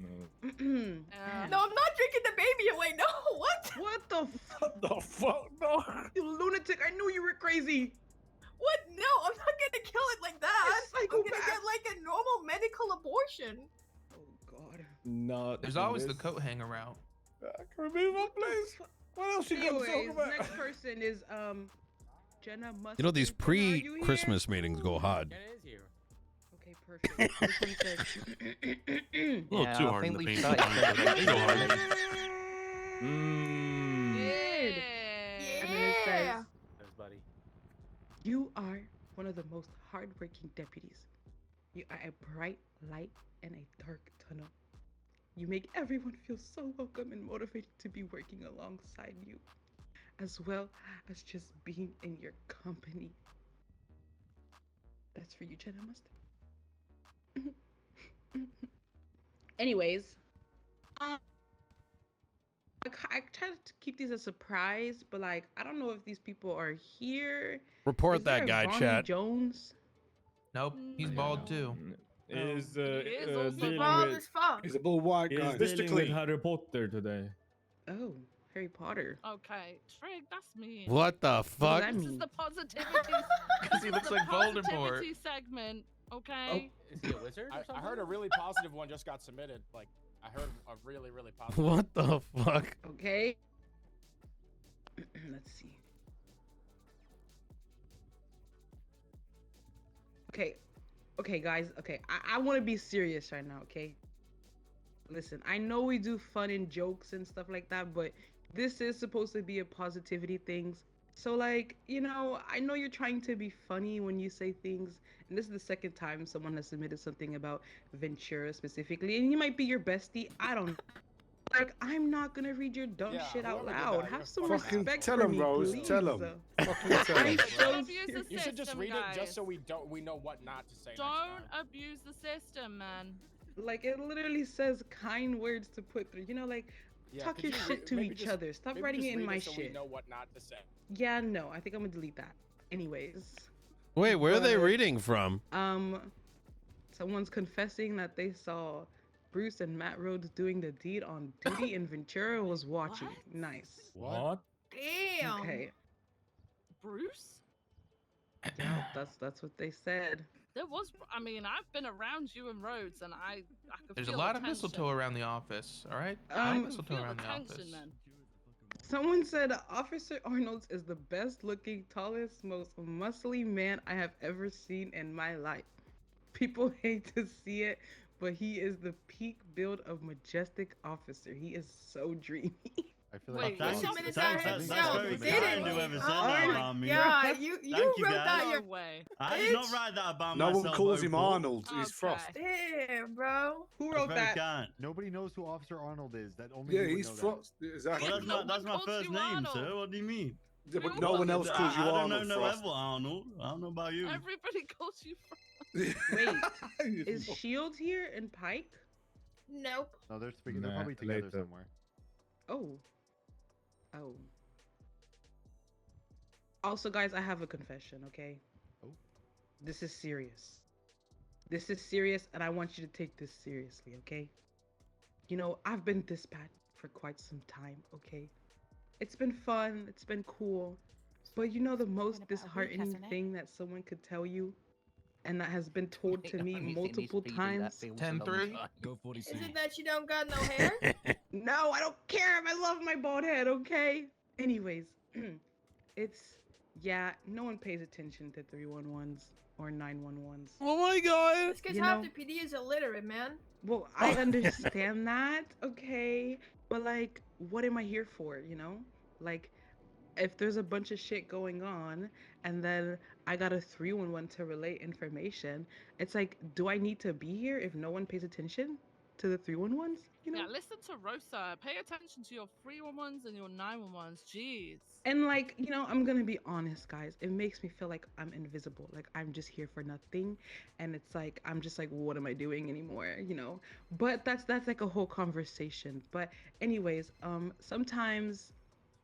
No, I'm not drinking the baby away. No, what? What the What the fuck? No. You lunatic! I knew you were crazy. What? No, I'm not gonna kill it like that. I'm gonna get like a normal medical abortion. Oh God. No. There's always the coat hanger out. Can we move on, please? What else you got to talk Anyways, about? next person is Jenna Mustard. You know these Jenna, are you here? pre-Christmas meetings go hard. Jenna is here. Okay, perfect. This one says. A little Yeah, too I hard in think the we paint. started sometimes. They go hard. Good. And then it says, There's buddy. "You are one of the most hardworking deputies. You are a bright light in a dark tunnel. You make everyone feel so welcome and motivated to be working alongside you, as well as just being in your company." That's for you, Jenna Mustard. Anyways, I try to keep these a surprise, but like I don't know if these people are here. Report Is there that a guy, Bonnie chat. Jones? Nope, he's bald too. Is also dealing bald with as fuck. He's a bald white guy. is Mr. dealing with Clean. Harry Potter today. Oh, Harry Potter. Okay, Trig, that's me. What the What fuck? does that This is mean? the positivity. Because he looks like Voldemort. Positivity segment. Okay. Is he a wizard or I something? heard a really positive one just got submitted. Like, I heard a really, really positive. What the fuck? Okay. Let's see. Okay, guys. Okay, I want to be serious right now. Okay. Listen, I know we do fun and jokes and stuff like that, but this is supposed to be a positivity thing. So like, you know, I know you're trying to be funny when you say things, and this is the second time someone has submitted something about Ventura specifically, and he might be your bestie. I don't know. Like, I'm not gonna read your dumb shit out whoever did loud. that, Have you're some fucking respect tell for him, me, Rose. please. Tell him. Fucking tell I'm him. so Don't abuse the serious. You should just system, read it just so guys. we know what not to say next Don't time. abuse the system, man. Like, it literally says kind words to put through. You know, like, Yeah, talk could your you shit to maybe each just- other. Stop maybe writing just it in read my so we shit. know what not to say. Yeah, no, I think I'm gonna delete that. Anyways. Wait, where are they But, reading from? Someone's confessing that they saw Bruce and Matt Rhodes doing the deed on duty and Ventura was watching. Nice. What? Damn. Okay. Bruce? Yeah, that's what they said. There was. I mean, I've been around you and Rhodes, and I could There's a feel lot the of tension. mistletoe around the office. All right. A lot of mistletoe Feel around the the tension, office. man. Someone said Officer Arnold's is the best looking, tallest, most muscly man I have ever seen in my life. People hate to see it, but he is the peak build of majestic officer. He is so dreamy. I feel Wait, like Thanks, that's very kind whoever said that about me. Yeah, you Thank you, wrote guys. that No your way. I did not write that about No myself. one calls him Opal. Arnold. He's Frost. Damn, bro. Who That's wrote very that? kind. Nobody knows who Officer Arnold is. That only Yeah, you would he's know that. Frost. Exactly. Well, that's my calls first you name, Arnold. sir. What do you mean? Yeah, but no one else calls you I don't Arnold. know Frost. other Arnold. I don't know about you. Everybody calls you. Wait, is Shield here and Pike? Nope. No, they're speaking. They're Nah, probably together later. somewhere. Oh. Oh. Also, guys, I have a confession, okay? Oh. This is serious. This is serious, and I want you to take this seriously, okay? You know, I've been dispatched for quite some time, okay? It's been fun, it's been cool, but you know the most about a week, disheartening hasn't it? thing that someone could tell you, and that has been told to me Only thing multiple is PD, that times? feels a long 10-3? time. Go 40 Is it that you don't got no hair? No, I don't care if I love my bald head, okay? Anyways, it's, yeah, no one pays attention to 311s or 911s. Oh my god! It's because You half know- the PD is illiterate, man. Well, I understand that, okay? But, like, what am I here for, you know? Like, if there's a bunch of shit going on and then I got a 311 to relay information, it's like, do I need to be here if no one pays attention to the 311s? You know? Yeah, listen to Rosa. Pay attention to your 311s and your 911s. Jeez. And like, you know, I'm gonna be honest, guys. It makes me feel like I'm invisible. Like I'm just here for nothing. And it's like I'm just like, what am I doing anymore? You know? But that's like a whole conversation. But anyways, sometimes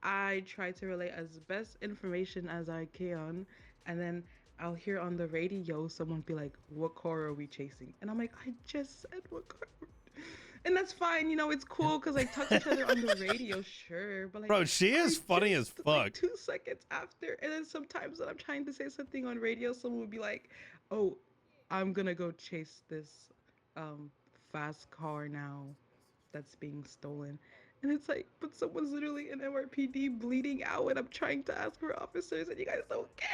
I try to relay as best information as I can, and then I'll hear on the radio someone be like, what car are we chasing? And I'm like, I just said what car. And that's fine, you know, it's cool because I talk to each other on the radio, sure. But like, Bro, she is funny as just, fuck. like, 2 seconds after, and then sometimes when I'm trying to say something on radio, someone would be like, "Oh, I'm gonna go chase this fast car now that's being stolen." And it's like, but someone's literally in NYPD bleeding out, and I'm trying to ask for officers, and you guys don't care.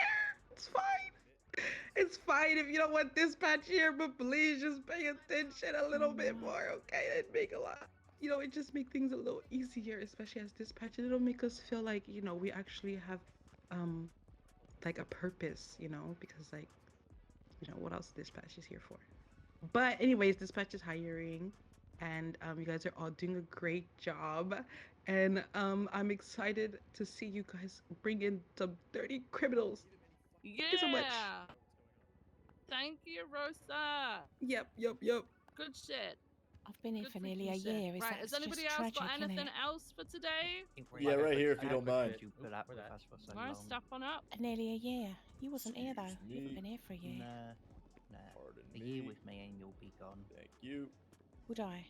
It's fine. It's fine if you don't want dispatch here, but please just pay attention a little bit more, okay? It'd make a lot. You know, it just make things a little easier, especially as dispatch. It'll make us feel like, you know, we actually have, like a purpose, you know, because like, you know, what else dispatch is here for? But anyways, dispatch is hiring, and you guys are all doing a great job, and I'm excited to see you guys bring in some dirty criminals. Yeah. Thank you so much. Thank you, Rosa. Yep. Good shit. I've been here Good for nearly a freaking shit. year. Is Right, that has just anybody else tragic, got anything innit? else for today? Yeah, right here, if you don't mind. You put up with us for so Alright, long. step on up. Nearly a year. You wasn't here though. Excuse You've me. been here for a year. Nah. Pardon A me. year with me and you'll be gone. Thank you. Would I?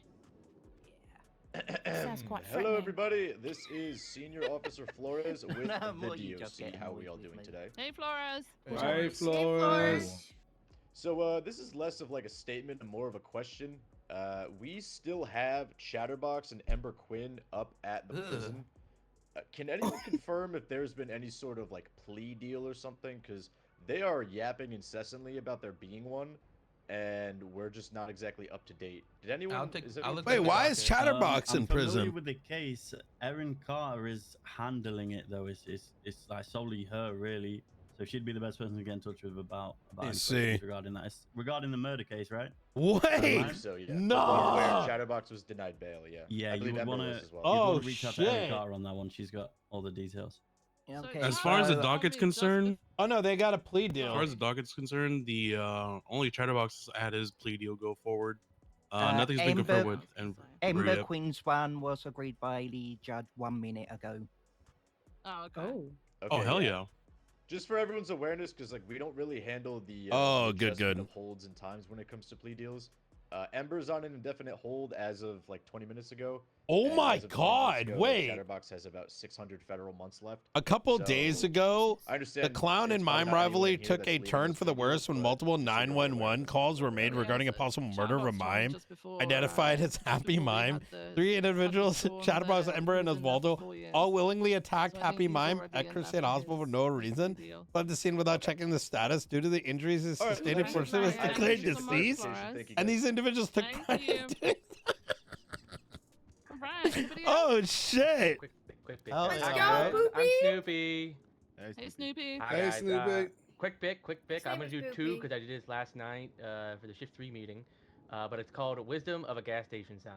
Sounds quite Hello, threatening. everybody. This is Senior Officer Flores with No, the more you just DOC. get How are annoyed we all with doing me. today? Hey, Flores. Hi, Flores. So, this is less of like a statement and more of a question. We still have Chatterbox and Ember Quinn up at the prison. Can anyone confirm if there's been any sort of like plea deal or something? Because they are yapping incessantly about there being one, and we're just not exactly up to date. Did anyone? Wait, why is Chatterbox in I'm familiar prison? with the case. Erin Carter is handling it though. It's like solely her really. So she'd be the best person to get in touch with about any questions regarding that. It's regarding the murder case, right? Wait, I believe so, yeah. no. Where Chatterbox was denied bail, yeah. Yeah, I you believe would Ember want was as well. Oh, reach out to Erin shit. Carter on that one. She's got all the details. Okay. As far as the so- docket's concerned, Oh no, they got a plea as deal. far as the docket's concerned, the only Chatterbox had his plea deal go forward. Nothing's been confirmed with Ember yet. Queen's one was agreed by the judge 1 minute ago. Oh, okay. Oh, hell yeah. Just for everyone's awareness, because like we don't really handle the Oh, the good, adjustment good. of holds and times when it comes to plea deals. Ember's on an indefinite hold as of like 20 minutes ago. Oh and my as of 20 minutes God, ago, wait. Chatterbox has about 600 federal months left. A couple So, days ago, I understand the clown it's and probably mime not anyone rivalry in here took that's a leading turn this for the video, worse when but multiple just so you're aware. 911 calls were made regarding a possible murder of a mime. just before, Identified as Happy Mime. the 3 individuals, storm Chatterbox, that Ember, and was in there for Osvaldo, 4 years. all willingly attacked So I think Happy he's Mime already at in Crusade there for Hospital for his no reason. deal. Left the scene without checking the status due to the injuries he Alright, sustained. A thank you. person was Thank you declared so much, deceased, Flores. Thank you, and guys. these individuals took Thank part you. in it. Alright, anybody else? Oh shit! Quick bit. Oh, guys. let's Hi, go, guys. I'm Snoopy. Hey, Snoopy. Hi, Hey, guys. Snoopy. Quick bit. I'm name gonna is do 2 Poopy. because I did this last night for the shift 3 meeting. But it's called Wisdom of a Gas Station Sign.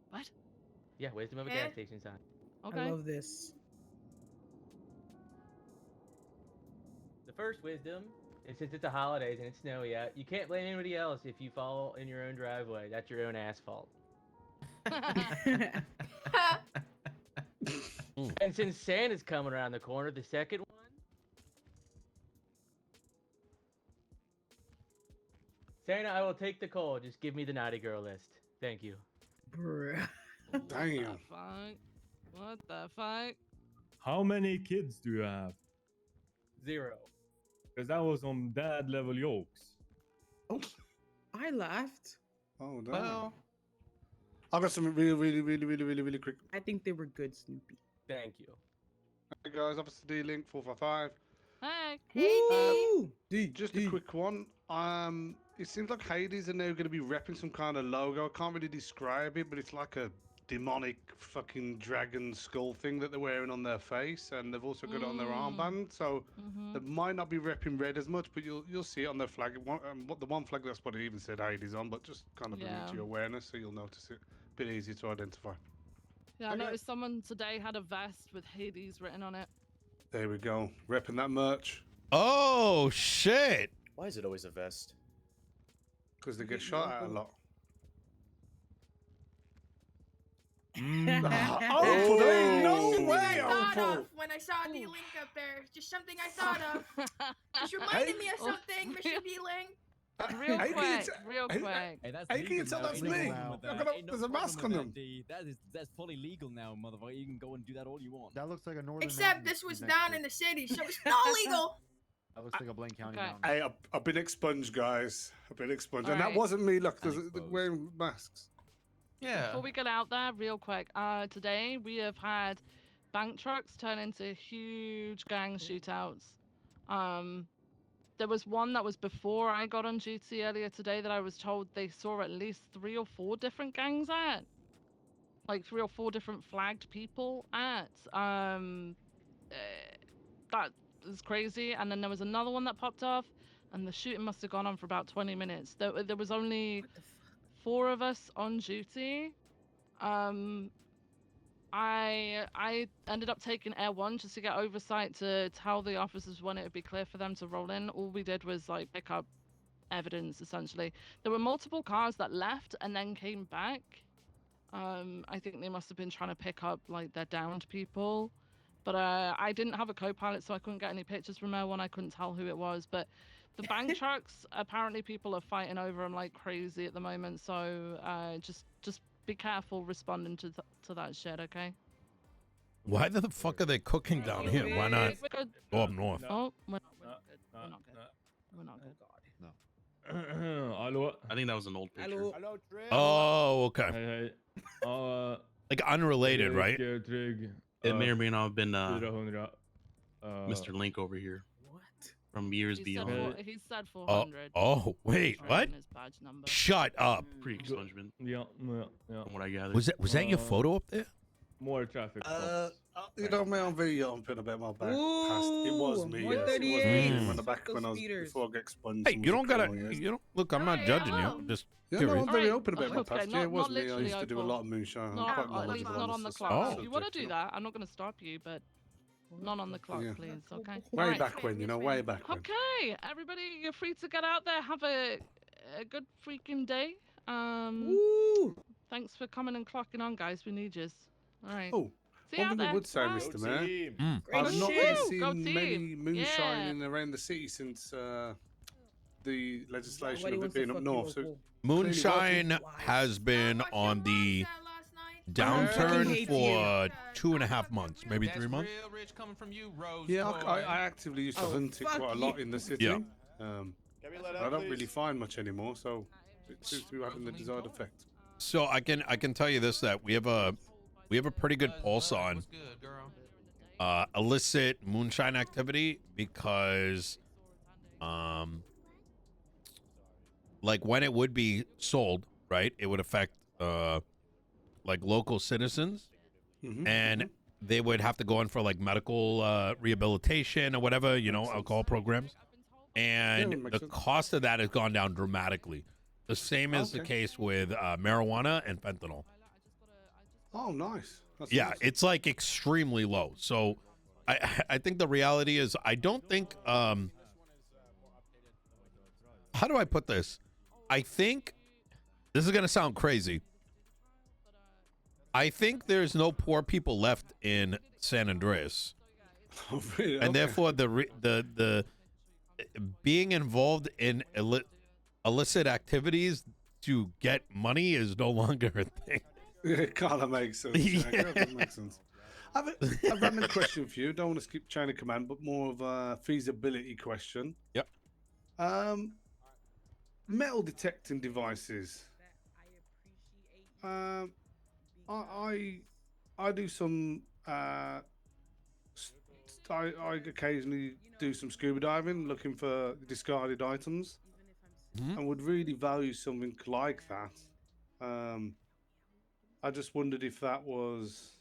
What? Yeah, Wisdom of a Eh? Gas Station Sign. Okay. I love this. The first wisdom is since it's the holidays and it's snowy out, you can't blame anybody else if you fall in your own driveway. That's your own asphalt. And since Santa's coming around the corner, the second one. Santa, I will take the call. Just give me the naughty girl list. Thank you. Bruh. Damn. What the fuck? How many kids do you have? 0. Because that was on dad level jokes. Oh, I laughed. Oh, damn. Well, I've got something really quick. I think they were good, Snoopy. Thank you. Hey guys, Officer D-Link 455. Hey. Just a quick one. It seems like Hades are now going to be repping some kind of logo. I can't really describe it, but it's like a demonic fucking dragon skull thing that they're wearing on their face, and they've also got it on their armband. So they might not be repping red as much, but you'll see it on their flag. The one flag that's what it even said Hades on, but just kind of bring it to your awareness, so you'll notice it. A bit easier to identify. Yeah, I noticed someone today had a vest with Hades written on it. There we go, repping that merch. Oh shit! Why is it always a vest? Because they get shot at a lot. Oh, there ain't no way, Thought Opal. of when I saw the link up there. Just something I thought of. Just reminded me of something, Mr. D-Link. Real Hey, quick, kids, real hey, quick. Hey, that's Hey, can you tell that's me? There's a mask on them. That's fully legal now, motherfucker. You can go and do that all you want. That looks like a northern. Except mountain this was next down to- in the city, so it's not legal. That looks like a Blaine County Okay. mountain. Hey, I've been expunged, guys. I've been expunged, and that Alright. wasn't me. Look, they're wearing masks. yeah. Before we get out there, real quick, today we have had bank trucks turn into huge gang shootouts. There was one that was before I got on duty earlier today that I was told they saw at least 3 or 4 different gangs at. Like 3 or 4 different flagged people at. That is crazy. And then there was another one that popped off, and the shooting must have gone on for about 20 minutes. There was only 4 of us on duty. I ended up taking Air 1 just to get oversight to tell the officers when it would be clear for them to roll in. All we did was like pick up evidence, essentially. There were multiple cars that left and then came back. I think they must have been trying to pick up like their downed people. But I didn't have a co-pilot, so I couldn't get any pictures from Air 1. I couldn't tell who it was. But the bank trucks, apparently people are fighting over them like crazy at the moment. So just be careful responding to that shit, okay? Why the fuck are they cooking down here? Why not go up north? Oh, we're not good. We're not good. We're not good. Hello. I think that was an old picture. Hello, Trey. Oh, okay. Hey. Like unrelated, right? It may or may not have been Mr. Link over here. What? from years He beyond. He said 400. Oh, wait, what? His badge number. Shut up. Pre-expungement. Yeah. From what I gathered. Was that your photo up there? More traffic stops. You know, me on video, I'm putting a bit more back past. It was me. Yes. It was me 138. when the back when I was before I got expunged. Hey, you don't gotta. You don't look. I'm not judging you. I'm just curious. No, I'm very open about my Okay, past. Yeah, it was me. I literally, used to do a lot of moonshine. I'm Not, quite at least knowledgeable not on on the this clock. If you want to subject, do that, I'm not going to stop you, but not on the clock, Yeah. please. Okay. Way Alright. back when, you know, way back when. Okay, everybody, you're free to get out there. Have a good freaking day. Thanks for coming and clocking on, guys. We need yous. All right. Oh, See you one out thing I there. would say, Bye. Mr. Mayor, Great I've not shit. really Go seen team. many moonshine Yeah. in around the city since the legislation Nobody of it wants to being up fuck north. you, So Moonshine has been on the downturn hate for 2.5 months, maybe 3 months. Real rich coming from you, Rose. yeah, boy. I actively used to hunt it fuck quite a lot in the city. Yeah. I don't really find much anymore, so it seems to be having the desired effect. So I can tell you this, that we have a pretty good pulse on What's good, girl? illicit moonshine activity, because like when it would be sold, right, it would affect like local citizens, and they would have to go in for like medical rehabilitation or whatever, you know, alcohol programs, and makes the sense. cost of that has gone down dramatically. The same is the case with marijuana and fentanyl. Oh, nice. That's Yeah, awesome. it's like extremely low. So I think the reality is, I don't think how do I put this? I think this is going to sound crazy. I think there's no poor people left in San Andreas. Oh, really? And Okay. therefore the being involved in illicit activities to get money is no longer a thing. It kind of makes sense. Yeah, it kind of makes sense. I've a random question for you. Don't want to skip chain of command, but more of a feasibility question. Yep. Metal detecting devices. I do some. I occasionally do some scuba diving, looking for discarded items, and would really value something like that. I just wondered if that was,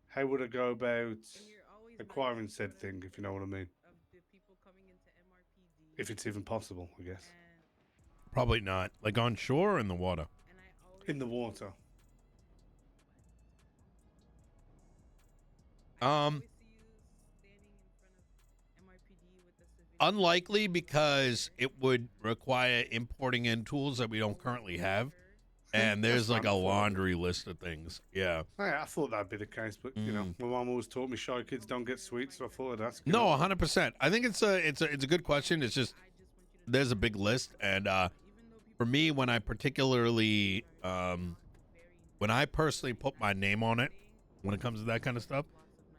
how would I go about acquiring said thing, if you know what I mean? If it's even possible, I guess. Probably not. Like on shore or in the water? In the water. Unlikely, because it would require importing in tools that we don't currently have. And there's like a laundry list of things. Yeah. Yeah, I thought that'd be the case, but you know, my mom always taught me shy kids don't get sweets, so I thought I'd ask. You No, know. 100%. I think it's a good question. It's just there's a big list, and for me, when I particularly when I personally put my name on it, when it comes to that kind of stuff,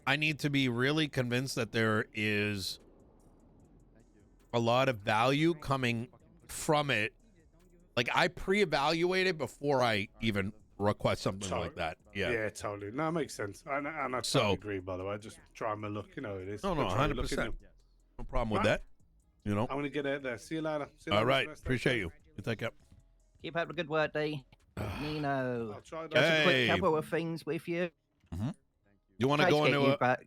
I need to be really convinced that there is a lot of value coming from it. Like, I pre-evaluate it before I even request something like that. Yeah. Yeah, totally. No, it makes sense. And I totally So- agree, by the way. Just try my luck, you know it is. No, Try your luck, 100%. innit? No problem with Right. that. You know. I'm going to get out there. See you later. See you All later, right. Mr. West. Appreciate you. You take care. Keep up the good work, D. Nino. try Just a quick Hey. couple of things with you. You want to Try go get into you a? back.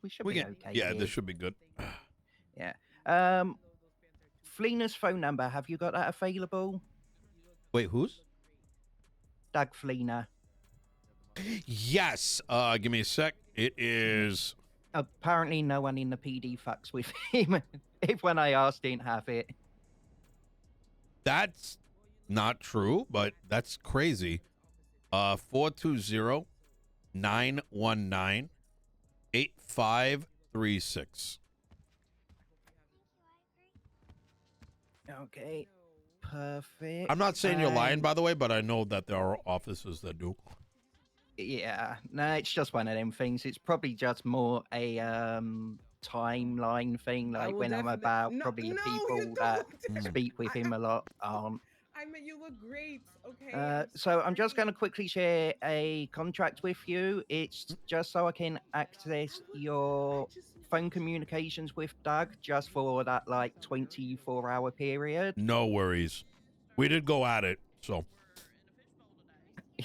We should We be can. okay. Yeah, here. this should be good. Yeah. Fleena's phone number. Have you got that available? Wait, who's? Doug Fleena. Yes. Give me a sec. It is. Apparently, no one in the PD fucks with him. If when I asked, didn't have it. That's not true, but that's crazy. 420-919-8536. Okay. Perfect. I'm not saying you're lying, by the way, but I know that there are offices that do. Yeah, no, it's just one of them things. It's probably just more a timeline thing, like will when I'm definitely- about, No, probably the no, you people that don't. speak with him a lot aren't. I mean, you look great. Okay. So I'm just going to quickly share a contract with you. It's just so I can access your phone communications with Doug just for that like 24-hour period? No worries. We did go at it, so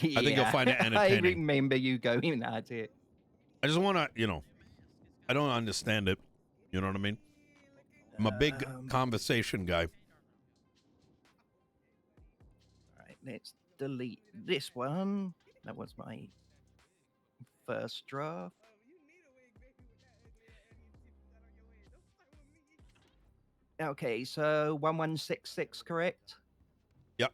Yeah, I think you'll find it I entertaining. remember you going at it. I just want to, I don't understand it. You know what I mean? I'm a big conversation guy. Right, let's delete this one. That was my first draft. Okay, so 1166, correct? Yep.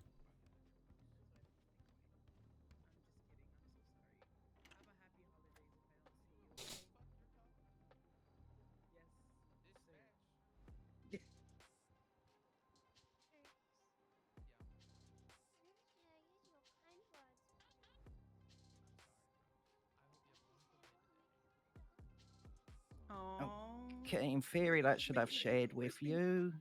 Okay, in theory, that should have shared with you.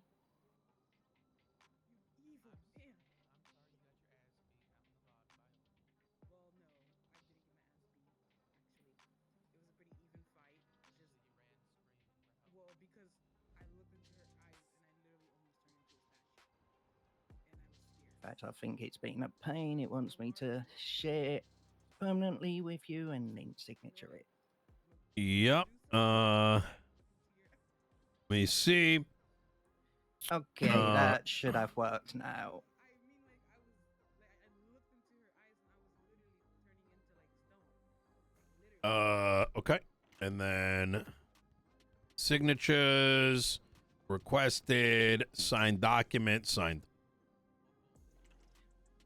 In fact, I think it's been a pain. It wants me to share permanently with you and then signature it. Yep. Let me see. Okay, that should have worked now. Okay. And then signatures, requested, signed document, signed.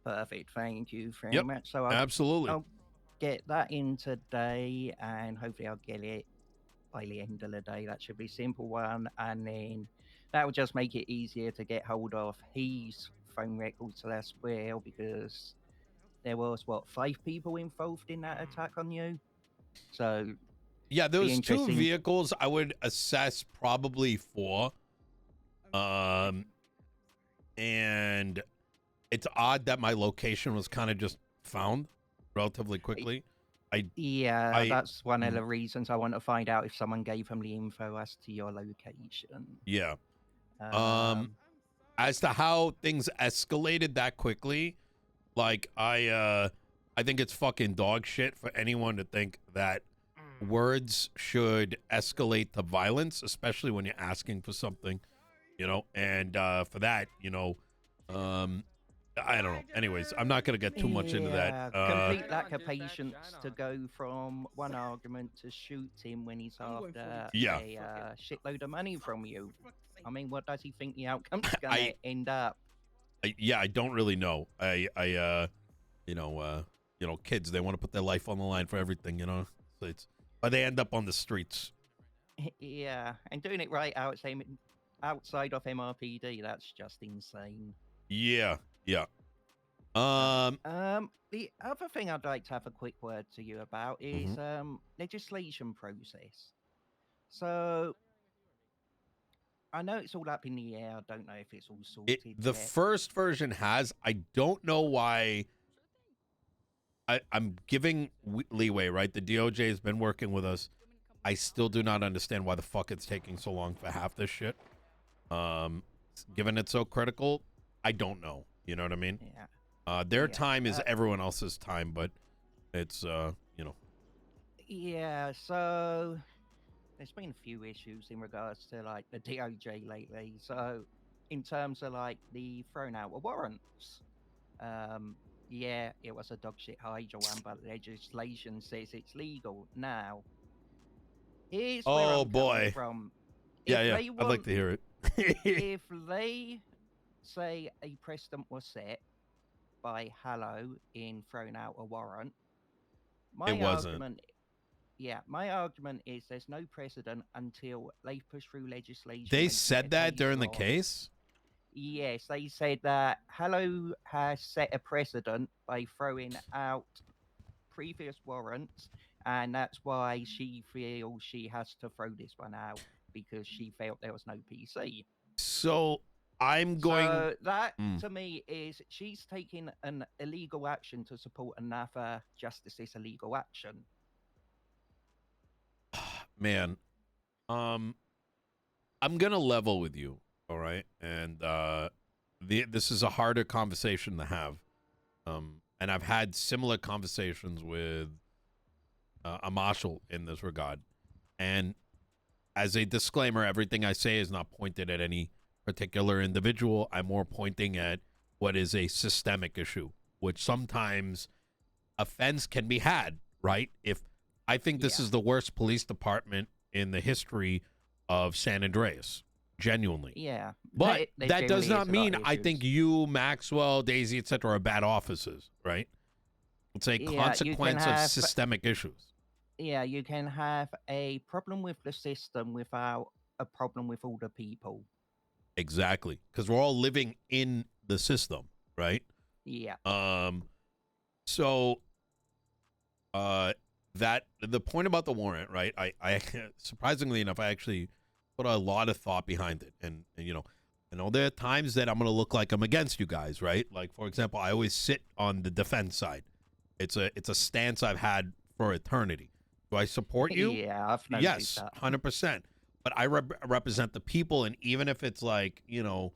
Perfect. Thank you very much. So absolutely. I'll get that in today, and hopefully I'll get it by the end of the day. That should be a simple one, and then that will just make it easier to get hold of his phone records as well, because there was 5 people involved in that attack on you. So yeah, those 2 interesting. vehicles I would assess probably 4. And it's odd that my location was kind of just found relatively quickly. That's one of the reasons I want to find out if someone gave him the info as to your location. Yeah. As to how things escalated that quickly, like I think it's fucking dog shit for anyone to think that words should escalate to violence, especially when you're asking for something, and for that, I don't know. Anyways, I'm not going to get too much into that. Complete lack of patience to go from one argument to shoot him when he's after a shitload of money from you. I mean, what does he think the outcome's going to end up? I don't really know. Kids, they want to put their life on the line for everything, so but they end up on the streets. Yeah, and doing it right outside of MRPD, that's just insane. Yeah. The other thing I'd like to have a quick word to you about is legislation process. So I know it's all up in the air. I don't know if it's all sorted. The first version has. I don't know why. I'm giving leeway, right? The DOJ has been working with us. I still do not understand why the fuck it's taking so long for half this shit. Given it's so critical, I don't know. You know what I mean? Yeah. Their time is everyone else's time, but it's Yeah, so there's been a few issues in regards to like the DOJ lately. So in terms of like the thrown out of warrants, yeah, it was a dogshit Hydra one, but legislation says it's legal now. Here's where I'm coming from. Yeah. I'd like to hear it. If they say a precedent was set by Hallow in throwing out a warrant, my argument is there's no precedent until they push through legislation. They said that during the case? Yes, they said that Hallow has set a precedent by throwing out previous warrants, and that's why she feels she has to throw this one out, because she felt there was no PC. So I'm going. So that to me is she's taking an illegal action to support another justice's illegal action. Man, I'm gonna level with you, all right? And this is a harder conversation to have. And I've had similar conversations with a marshal in this regard. And as a disclaimer, everything I say is not pointed at any particular individual. I'm more pointing at what is a systemic issue, which sometimes offense can be had, right? If I think this is the worst police department in the history of San Andreas, genuinely. Yeah. But There that does generally not is a lot mean of I issues. think you, Maxwell, Daisy, etc. are bad officers, right? It's a Yeah, you can consequence of have- systemic issues. Yeah, you can have a problem with the system without a problem with all the people. Exactly. Because we're all living in the system, right? Yeah. So that the point about the warrant, right? I surprisingly enough, I actually put a lot of thought behind it. And you know, I know there are times that I'm gonna look like I'm against you guys, right? Like, for example, I always sit on the defense side. It's a stance I've had for eternity. Do I support you? Yeah, I've noticed yes, that. 100%. But I represent the people, and even if it's like, you know,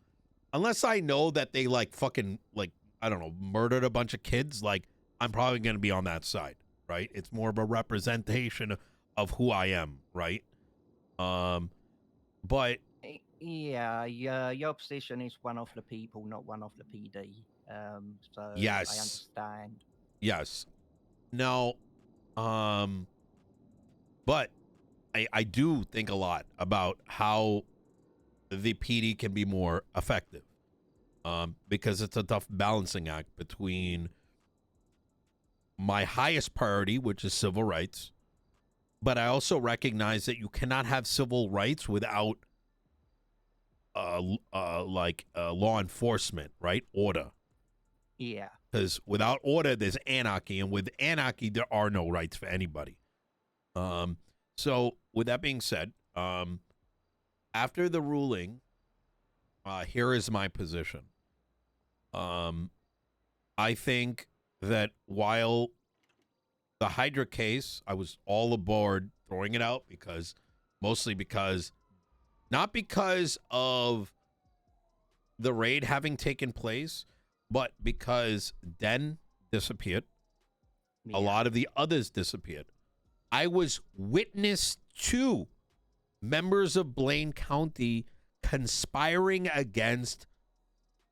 unless I know that they like fucking like, I don't know, murdered a bunch of kids, like I'm probably gonna be on that side, right? It's more of a representation of who I am, right? But Yeah, your position is one of the people, not one of the PD. So Yes. I understand. yes. Now, but I do think a lot about how the PD can be more effective, because it's a tough balancing act between my highest priority, which is civil rights, but I also recognize that you cannot have civil rights without law enforcement, right? Order. Yeah. Because without order, there's anarchy, and with anarchy, there are no rights for anybody. So with that being said, after the ruling, here is my position. I think that while the Hydra case, I was all aboard throwing it out mostly because, not because of the raid having taken place, but because Den disappeared. A lot of the others disappeared. I was witness to members of Blaine County conspiring against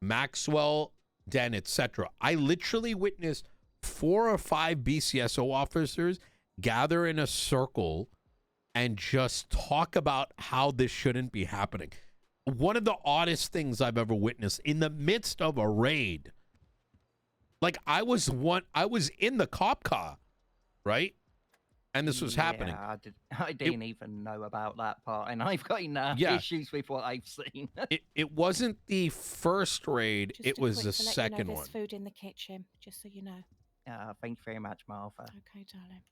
Maxwell, Den, etc. I literally witnessed 4 or 5 BCSO officers gather in a circle and just talk about how this shouldn't be happening. One of the oddest things I've ever witnessed in the midst of a raid. Like I was in the cop car, right? And this was happening. I didn't even know about that part, and I've got enough Yeah. issues with what I've seen. It wasn't the first raid, Just it a was quick the to let you know second there's one. food in the kitchen, just so you know. Thank you very much, Martha. Okay, darling.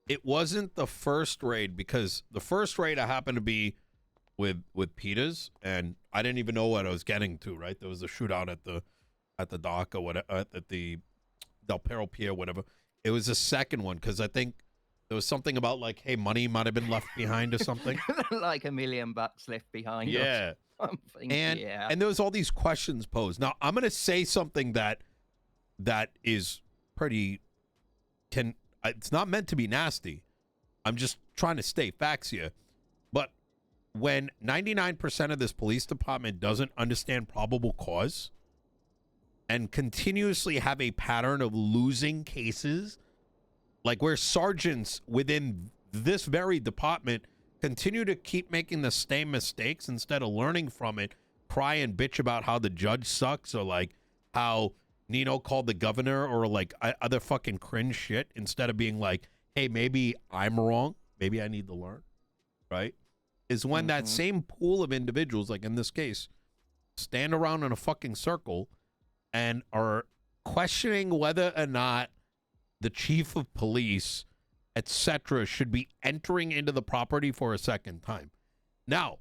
It wasn't the first raid, because the first raid I happened to be with Peters, and I didn't even know what I was getting to, right? There was a shootout at the dock or whatever, at the Del Perro Pier, whatever. It was the second one, because I think there was something about like, hey, money might have been left behind or something. Like $1 million left behind. Yeah. Or something. And yeah. and there was all these questions posed. Now I'm gonna say something that is pretty it's not meant to be nasty. I'm just trying to state facts here. But when 99% of this police department doesn't understand probable cause and continuously have a pattern of losing cases, like where sergeants within this very department continue to keep making the same mistakes instead of learning from it, cry and bitch about how the judge sucks, or like how Nino called the governor, or like other fucking cringe shit, instead of being like, hey, maybe I'm wrong, maybe I need to learn, right? Is when that same pool of individuals, like in this case, stand around in a fucking circle and are questioning whether or not the chief of police, etc., should be entering into the property for a second time. Now,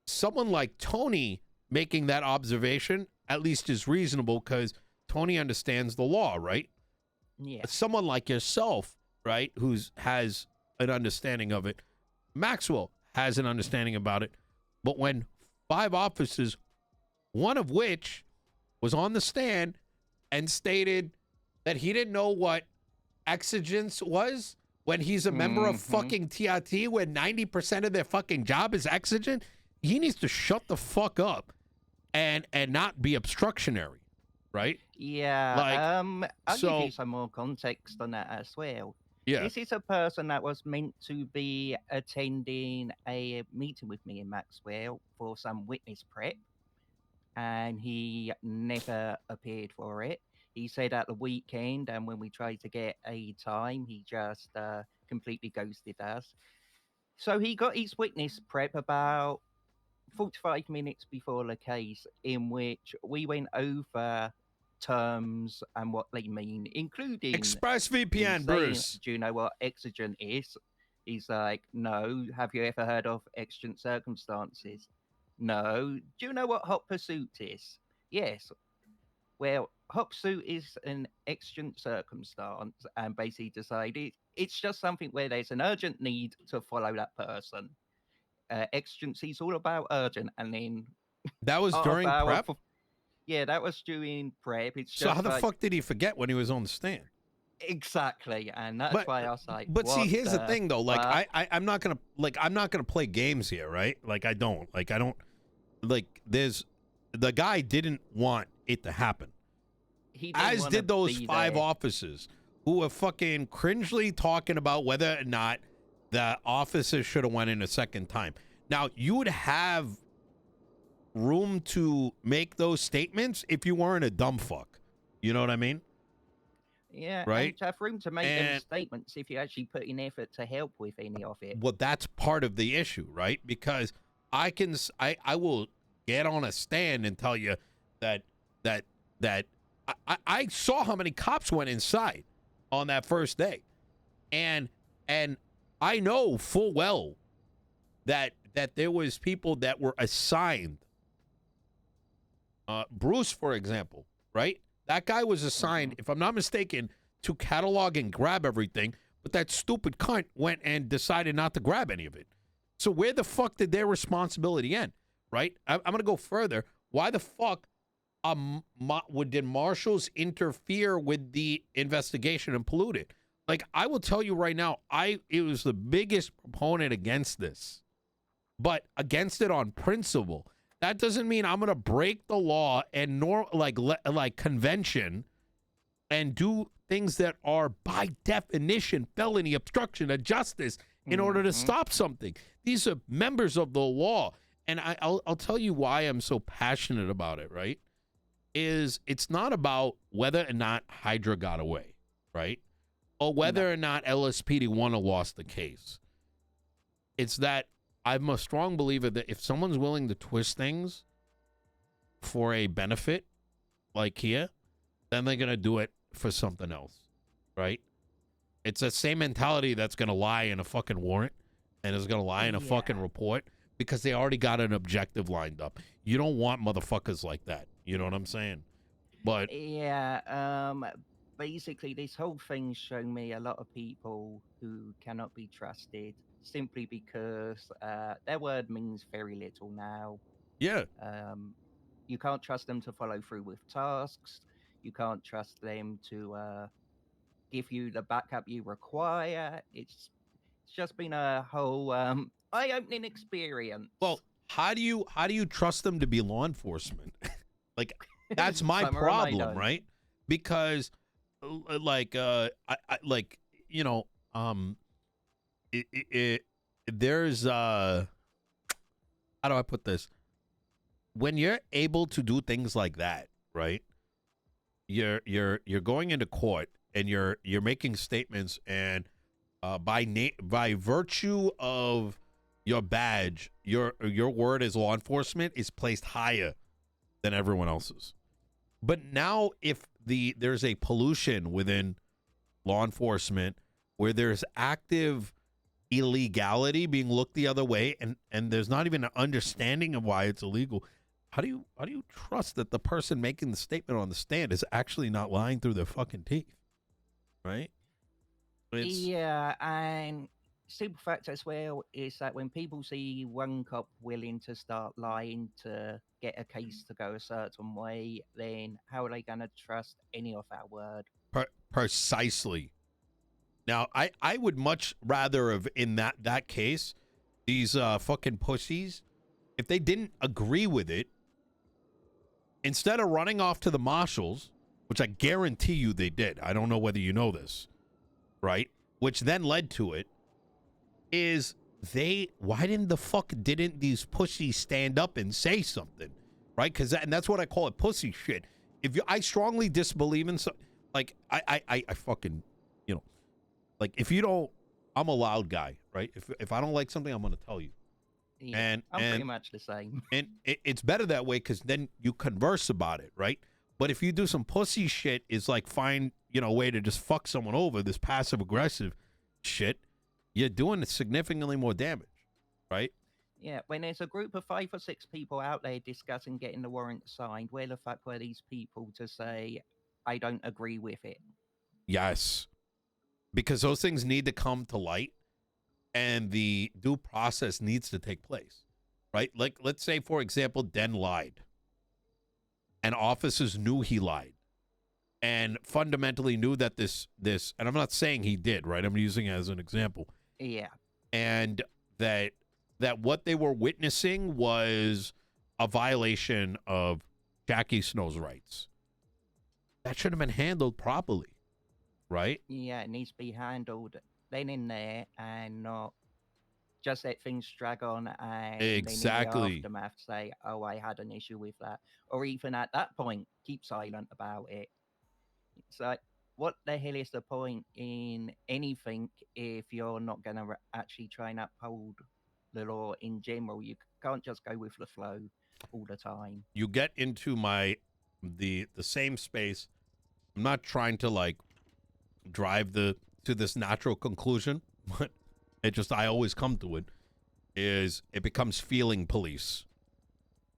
someone like Tony making that observation at least is reasonable, because Tony understands the law, right? Yeah. But someone like yourself, right, has an understanding of it, Maxwell has an understanding about it. But when 5 officers, one of which was on the stand and stated that he didn't know what exigence was when he's a member of fucking TRT, where 90% of their fucking job is exigent, he needs to shut the fuck up and not be obstructionary, right? Yeah. Like, I'll so- give you some more context on that as well. Yeah. This is a person that was meant to be attending a meeting with me in Maxwell for some witness prep, and he never appeared for it. He said at the weekend, and when we tried to get a time, he just completely ghosted us. So he got his witness prep about 45 minutes before the case, in which we went over terms and what they mean, including ExpressVPN, him saying, Bruce. do you know what exigent is? He's like, no. Have you ever heard of exigent circumstances? No. Do you know what hot pursuit is? Yes. Well, hot pursuit is an exigent circumstance, and basically decided it's just something where there's an urgent need to follow that person. Exigency is all about urgent, and then That was during prep? Yeah, that was during prep. It's So just how the like, fuck did he forget when he was on the stand? Exactly, and that's why I was like, But see, what here's the thing though. Like, fuck? I'm not gonna play games here, right? Like, I don't. There's the guy didn't want it to happen. He didn't As wanna did those be 5 there. officers who were fucking cringely talking about whether or not the officers should have went in a second time. Now, you would have room to make those statements if you weren't a dumb fuck. You know what I mean? Yeah, Right? and to have room to make them And- statements if you actually put in effort to help with any of it. Well, that's part of the issue, right? Because I will get on a stand and tell you that I saw how many cops went inside on that first day, and I know full well that there was people that were assigned. Bruce, for example, right? That guy was assigned, if I'm not mistaken, to catalog and grab everything, but that stupid cunt went and decided not to grab any of it. So where the fuck did their responsibility end, right? I'm going to go further. Why the fuck did marshals interfere with the investigation and pollute it? Like, I will tell you right now, it was the biggest proponent against this, but against it on principle. That doesn't mean I'm going to break the law and like convention and do things that are by definition felony obstruction of justice in order to stop something. These are members of the law. And I'll tell you why I'm so passionate about it, right? It's not about whether or not Hydra got away, right? Or whether or not LSPD won or lost the case. It's that I'm a strong believer that if someone's willing to twist things for a benefit, like here, then they're going to do it for something else, right? It's the same mentality that's going to lie in a fucking warrant and is going to lie in a fucking report because they already got an objective lined up. You don't want motherfuckers like that. You know what I'm saying? But Yeah, basically, this whole thing's shown me a lot of people who cannot be trusted simply because their word means very little now. Yeah. You can't trust them to follow through with tasks. You can't trust them to give you the backup you require. It's just been a whole eye-opening experience. Well, how do you trust them to be law enforcement? Like, that's my Some are, I problem, don't. right? Because there's how do I put this? When you're able to do things like that, right? You're going into court and you're making statements, and by virtue of your badge, your word as law enforcement is placed higher than everyone else's. But now if there's a pollution within law enforcement where there's active illegality being looked the other way, and there's not even an understanding of why it's illegal, how do you trust that the person making the statement on the stand is actually not lying through their fucking teeth? Right? Yeah, and super fact as well is that when people see one cop willing to start lying to get a case to go a certain way, then how are they going to trust any of our word? Precisely. Now, I would much rather have, in that case, these fucking pussies, if they didn't agree with it, instead of running off to the marshals, which I guarantee you they did, I don't know whether you know this, right? Which then led to it, is why didn't these pussies stand up and say something, right? And that's what I call it, pussy shit. I strongly disbelieve in, like, I fucking, you know, like, if you don't, I'm a loud guy, right? If I don't like something, I'm going to tell you. Yeah, I'm pretty much the same. And it's better that way because then you converse about it, right? But if you do some pussy shit, it's like find, a way to just fuck someone over, this passive-aggressive shit, you're doing significantly more damage, right? Yeah, when there's a group of 5 or 6 people out there discussing getting the warrant signed, where the fuck were these people to say, I don't agree with it? Yes. Because those things need to come to light and the due process needs to take place, right? Like, let's say, for example, Den lied and officers knew he lied and fundamentally knew that this, and I'm not saying he did, right? I'm using it as an example. Yeah. And that what they were witnessing was a violation of Jackie Snow's rights. That should have been handled properly, right? Yeah, it needs to be handled then in there and not just let things drag on and exactly. then in the aftermath say, oh, I had an issue with that. Or even at that point, keep silent about it. It's like, what the hell is the point in anything if you're not going to actually try and uphold the law in general? You can't just go with the flow all the time. You get into the same space. I'm not trying to like drive to this natural conclusion, but I always come to it, is it becomes feeling police.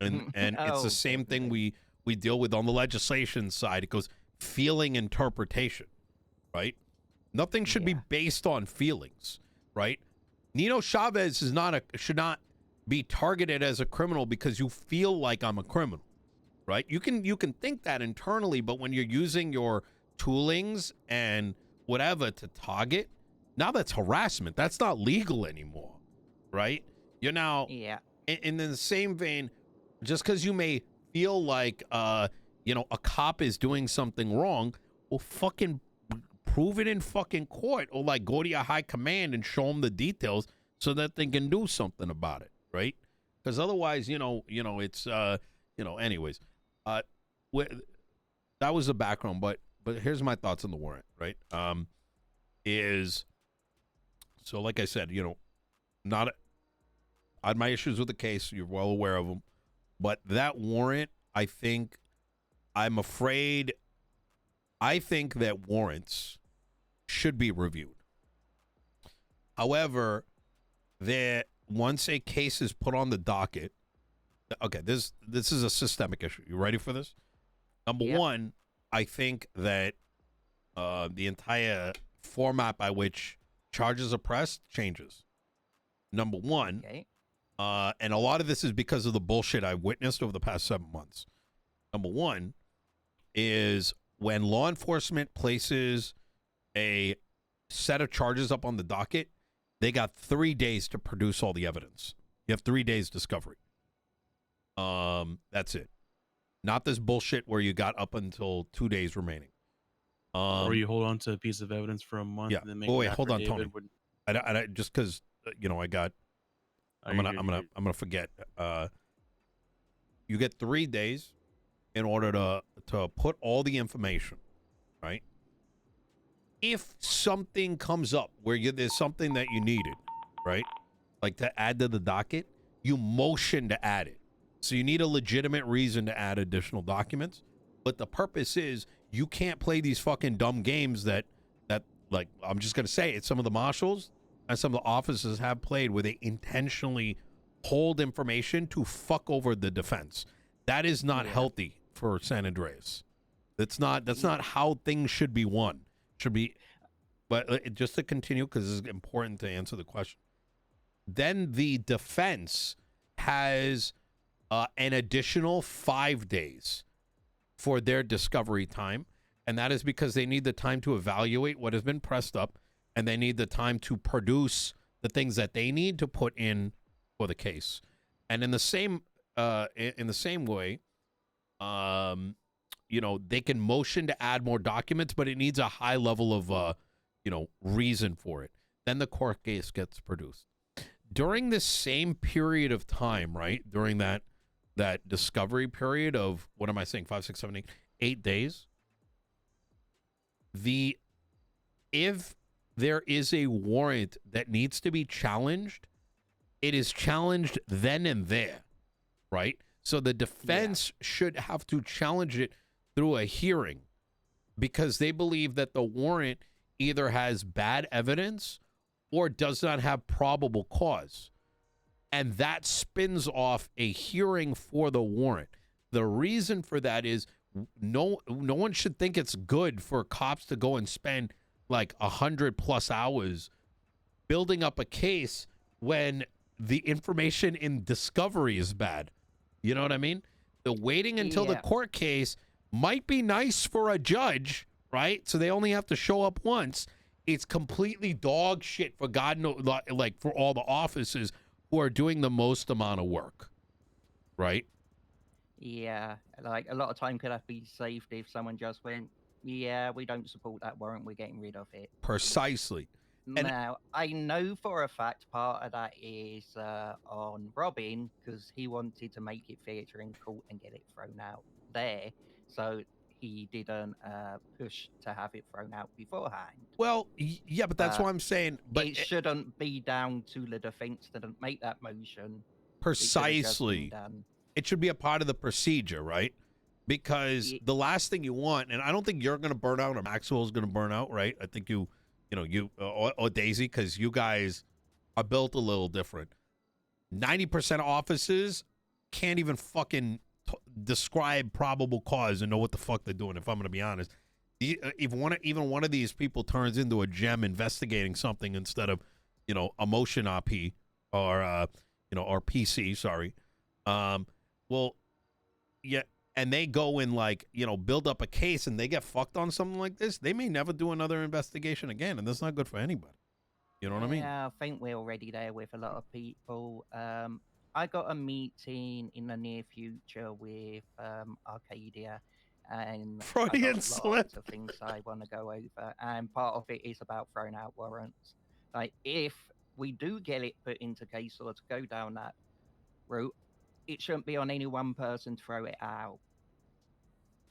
And it's the same thing we deal with on the legislation side. It goes feeling interpretation, right? Nothing should be based on feelings, right? Nino Chavez should not be targeted as a criminal because you feel like I'm a criminal, right? You can think that internally, but when you're using your toolings and whatever to target, now that's harassment. That's not legal anymore, right? You're now in the same vein, just because you may feel like a cop is doing something wrong, well, fucking prove it in fucking court, or like go to your high command and show them the details so that they can do something about it, right? Because otherwise, it's anyways, that was the background, but here's my thoughts on the warrant, right? So like I said, I had my issues with the case. You're well aware of them. But that warrant, I think that warrants should be reviewed. However, once a case is put on the docket, okay, this is a systemic issue. You ready for this? Number one, I think that the entire format by which charges are pressed changes. Number one, and a lot of this is because of the bullshit I've witnessed over the past 7 months. Number one is when law enforcement places a set of charges up on the docket, they got 3 days to produce all the evidence. You have 3 days discovery. That's it. Not this bullshit where you got up until 2 days remaining. Or you hold on to a piece of evidence for a month. Yeah. And then make Wait, hold on, Tony. I just because I'm gonna forget. You get 3 days in order to put all the information, right? If something comes up where there's something that you needed, right, like to add to the docket, you motion to add it. So you need a legitimate reason to add additional documents. But the purpose is you can't play these fucking dumb games that like, I'm just going to say it, some of the marshals and some of the officers have played where they intentionally hold information to fuck over the defense. That is not healthy for San Andreas. That's not how things should be won. Should be But just to continue, because it's important to answer the question. Then the defense has an additional 5 days for their discovery time. And that is because they need the time to evaluate what has been pressed up, and they need the time to produce the things that they need to put in for the case. And in the same way, you know, they can motion to add more documents, but it needs a high level of you know, reason for it. Then the court case gets produced. During this same period of time, right? During that discovery period of, what am I saying, 5, 6, 7, 8 days. If there is a warrant that needs to be challenged, it is challenged then and there, right? So the defense should have to challenge it through a hearing because they believe that the warrant either has bad evidence or does not have probable cause. And that spins off a hearing for the warrant. The reason for that is no one should think it's good for cops to go and spend like 100+ hours building up a case when the information in discovery is bad. You know what I mean? The waiting until the court case might be nice for a judge, right? So they only have to show up once. It's completely dog shit for God knows, like for all the offices who are doing the most amount of work, right? Yeah, like a lot of time could have been saved if someone just went, yeah, we don't support that warrant, we're getting rid of it. Precisely. Now, I know for a fact part of that is on Robin, because he wanted to make it fair in court and get it thrown out there. So he didn't push to have it thrown out beforehand. Well, yeah, but that's what I'm saying. But it shouldn't be down to the defense to make that motion. Precisely. It should be a part of the procedure, right? Because the last thing you want, and I don't think you're going to burn out or Maxwell's going to burn out, right? I think you or Daisy, because you guys are built a little different. 90% of offices can't even fucking describe probable cause and know what the fuck they're doing, if I'm going to be honest. If even one of these people turns into a gem investigating something instead of, a motion RP or, or PC, sorry. Well, yeah, and they go and build up a case and they get fucked on something like this, they may never do another investigation again, and that's not good for anybody. You know what I mean? Yeah, I think we're already there with a lot of people. I got a meeting in the near future with Arcadia, and Freudian I got slip. lots of things I want to go over, and part of it is about throwing out warrants. Like, if we do get it put into case law to go down that route, it shouldn't be on any one person to throw it out.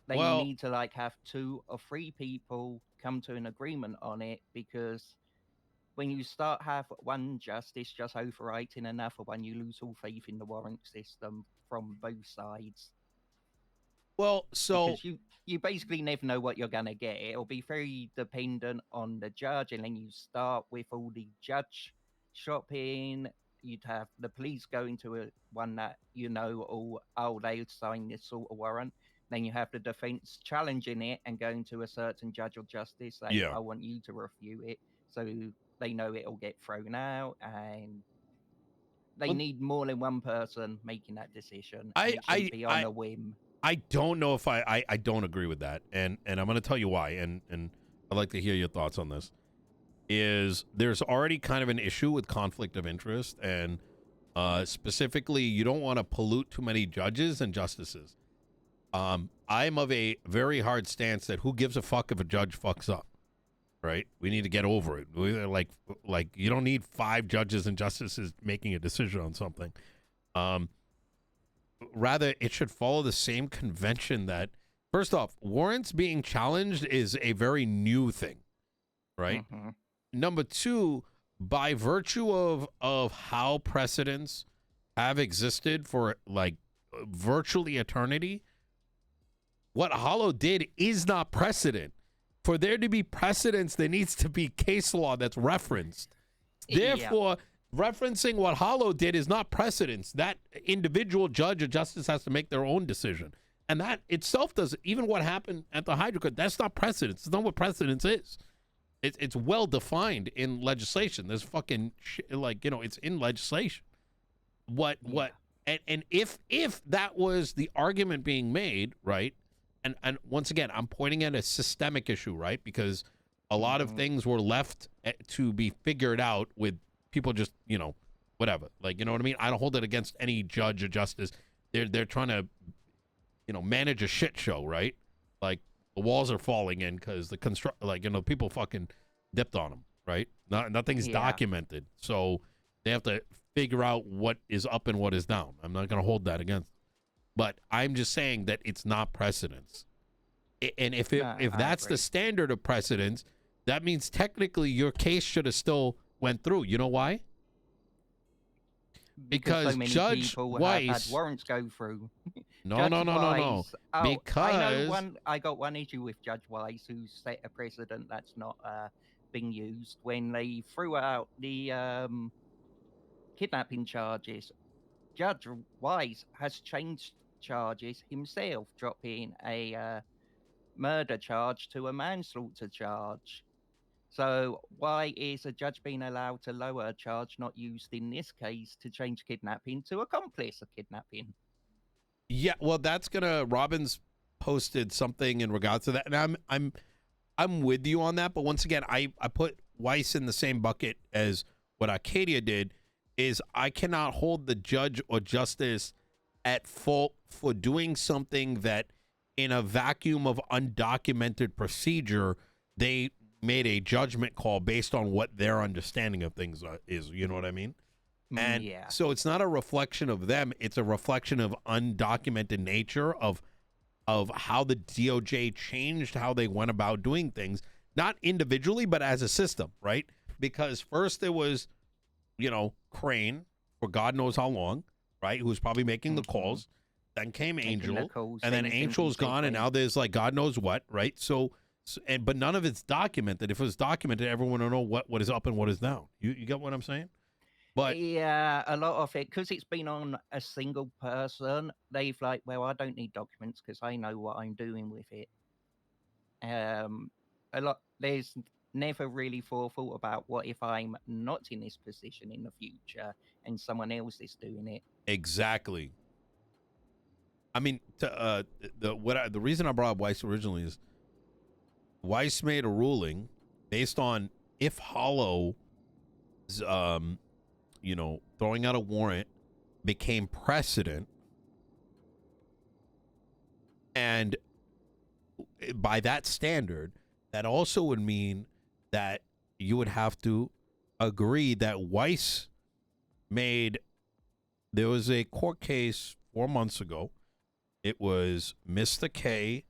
They need to have 2 or 3 people come to an agreement on it, because when you start have one justice just overwriting another one, you lose all faith in the warrant system from both sides. Well, so because you basically never know what you're gonna get. It'll be very dependent on the judge, and then you start with all the judge shopping. You'd have the police going to one that they'll sign this sort of warrant. Then you have the defense challenging it and going to a certain judge or justice saying, I want you to review it. So they know it'll get thrown out, and they need more than one person making that decision. It shouldn't be on a whim. I don't know if I don't agree with that, and I'm going to tell you why, and I'd like to hear your thoughts on this. There's already kind of an issue with conflict of interest, and specifically, you don't want to pollute too many judges and justices. I'm of a very hard stance that who gives a fuck if a judge fucks up, right? We need to get over it. Like you don't need 5 judges and justices making a decision on something. Rather, it should follow the same convention that, first off, warrants being challenged is a very new thing, right? Mm-hmm. Number 2, by virtue of how precedents have existed for virtually eternity, what Hollow did is not precedent. For there to be precedents, there needs to be case law that's referenced. Therefore, referencing what Hollow did is not precedence. That individual judge or justice has to make their own decision. And that itself doesn't, even what happened at the Hydro Court, that's not precedence. It's not what precedence is. It's well defined in legislation. There's fucking like, you know, it's in legislation. What and if that was the argument being made, right? And once again, I'm pointing at a systemic issue, right? Because a lot of things were left to be figured out with people just, you know, whatever. Like, you know what I mean? I don't hold it against any judge or justice. They're trying to, you know, manage a shit show, right? Like the walls are falling in because people fucking dipped on them, right? Nothing's documented, so they have to figure out what is up and what is down. I'm not going to hold that against them. But I'm just saying that it's not precedence. And if that's the standard of precedence, that means technically your case should have still went through. You know why? Because so many Judge people Weiss have had warrants go through. No. Oh, Because I got one issue with Judge Weiss, who set a precedent that's not being used when they threw out the kidnapping charges. Judge Weiss has changed charges himself, dropping a murder charge to a manslaughter charge. So why is a judge being allowed to lower a charge not used in this case to change kidnapping to accomplice of kidnapping? yeah, well, that's gonna. Robin's posted something in regards to that, and I'm with you on that. But once again, I put Weiss in the same bucket as what Arcadia did. Is I cannot hold the judge or justice at fault for doing something that, in a vacuum of undocumented procedure, they made a judgment call based on what their understanding of things is. You know what I mean? And so it's not a reflection of them. It's a reflection of undocumented nature of how the DOJ changed how they went about doing things, not individually, but as a system, right? Because first there was, you know, Crane for God knows how long, right? Who was probably making the calls. Then came Angel, and then Angel's gone, and now there's like God knows what, right? So but none of it's documented. If it was documented, everyone would know what is up and what is down. You get what I'm saying? But yeah, a lot of it, because it's been on a single person, they've like, well, I don't need documents because I know what I'm doing with it. There's never really thought about what if I'm not in this position in the future and someone else is doing it. Exactly. I mean, the reason I brought up Weiss originally is Weiss made a ruling based on if Hollow, you know, throwing out a warrant became precedent, and by that standard, that also would mean that you would have to agree that Weiss made. There was a court case 4 months ago. It was Mr. K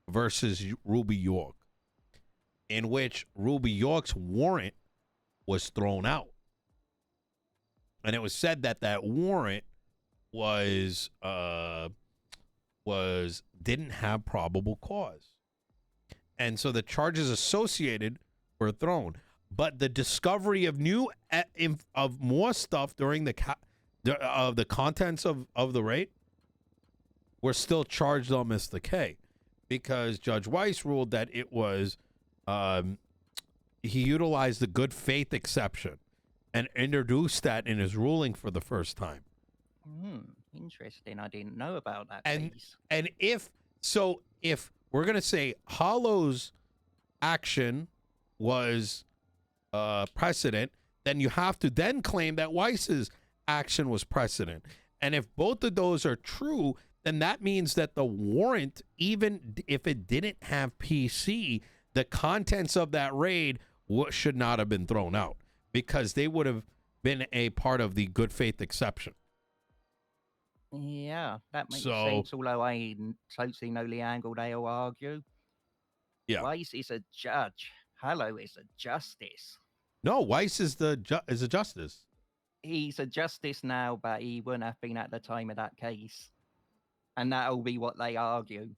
versus Ruby York, in which Ruby York's warrant was thrown out. And it was said that that warrant was didn't have probable cause. And so the charges associated were thrown. But the discovery of more stuff during the contents of the raid were still charged on Mr. K, because Judge Weiss ruled that it was he utilized the good faith exception and introduced that in his ruling for the first time. Interesting. I didn't know about that case. And if we're going to say Hollow's action was precedent, then you have to then claim that Weiss's action was precedent. And if both of those are true, then that means that the warrant, even if it didn't have PC, the contents of that raid should not have been thrown out, because they would have been a part of the good faith exception. Yeah, that makes sense, although I totally know the angle they'll argue. Yeah. Weiss is a judge. Hollow is a justice. No, Weiss is a justice. He's a justice now, but he wouldn't have been at the time of that case. And that'll be what they argue.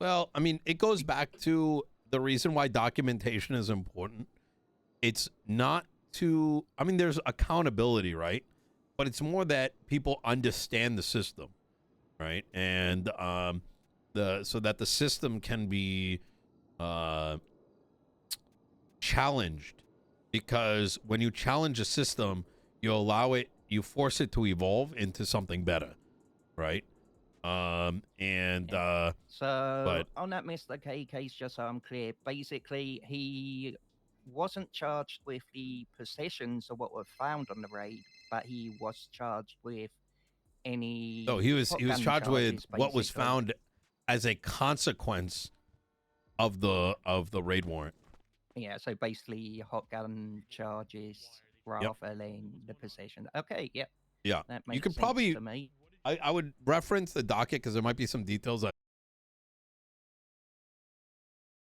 Well, I mean, it goes back to the reason why documentation is important. It's not to, I mean, there's accountability, right? But it's more that people understand the system, right? And so that the system can be challenged, because when you challenge a system, you force it to evolve into something better, right? So but on that Mr. K case, just so I'm clear, basically he wasn't charged with the possessions of what were found on the raid, but he was charged with any. no, he was shotgun charged with charges, what was basically. found as a consequence of the raid warrant. Yeah, so basically hot gun charges rather than the possession. Okay, yeah. Yeah, That you makes could sense probably. to me. I would reference the docket because there might be some details that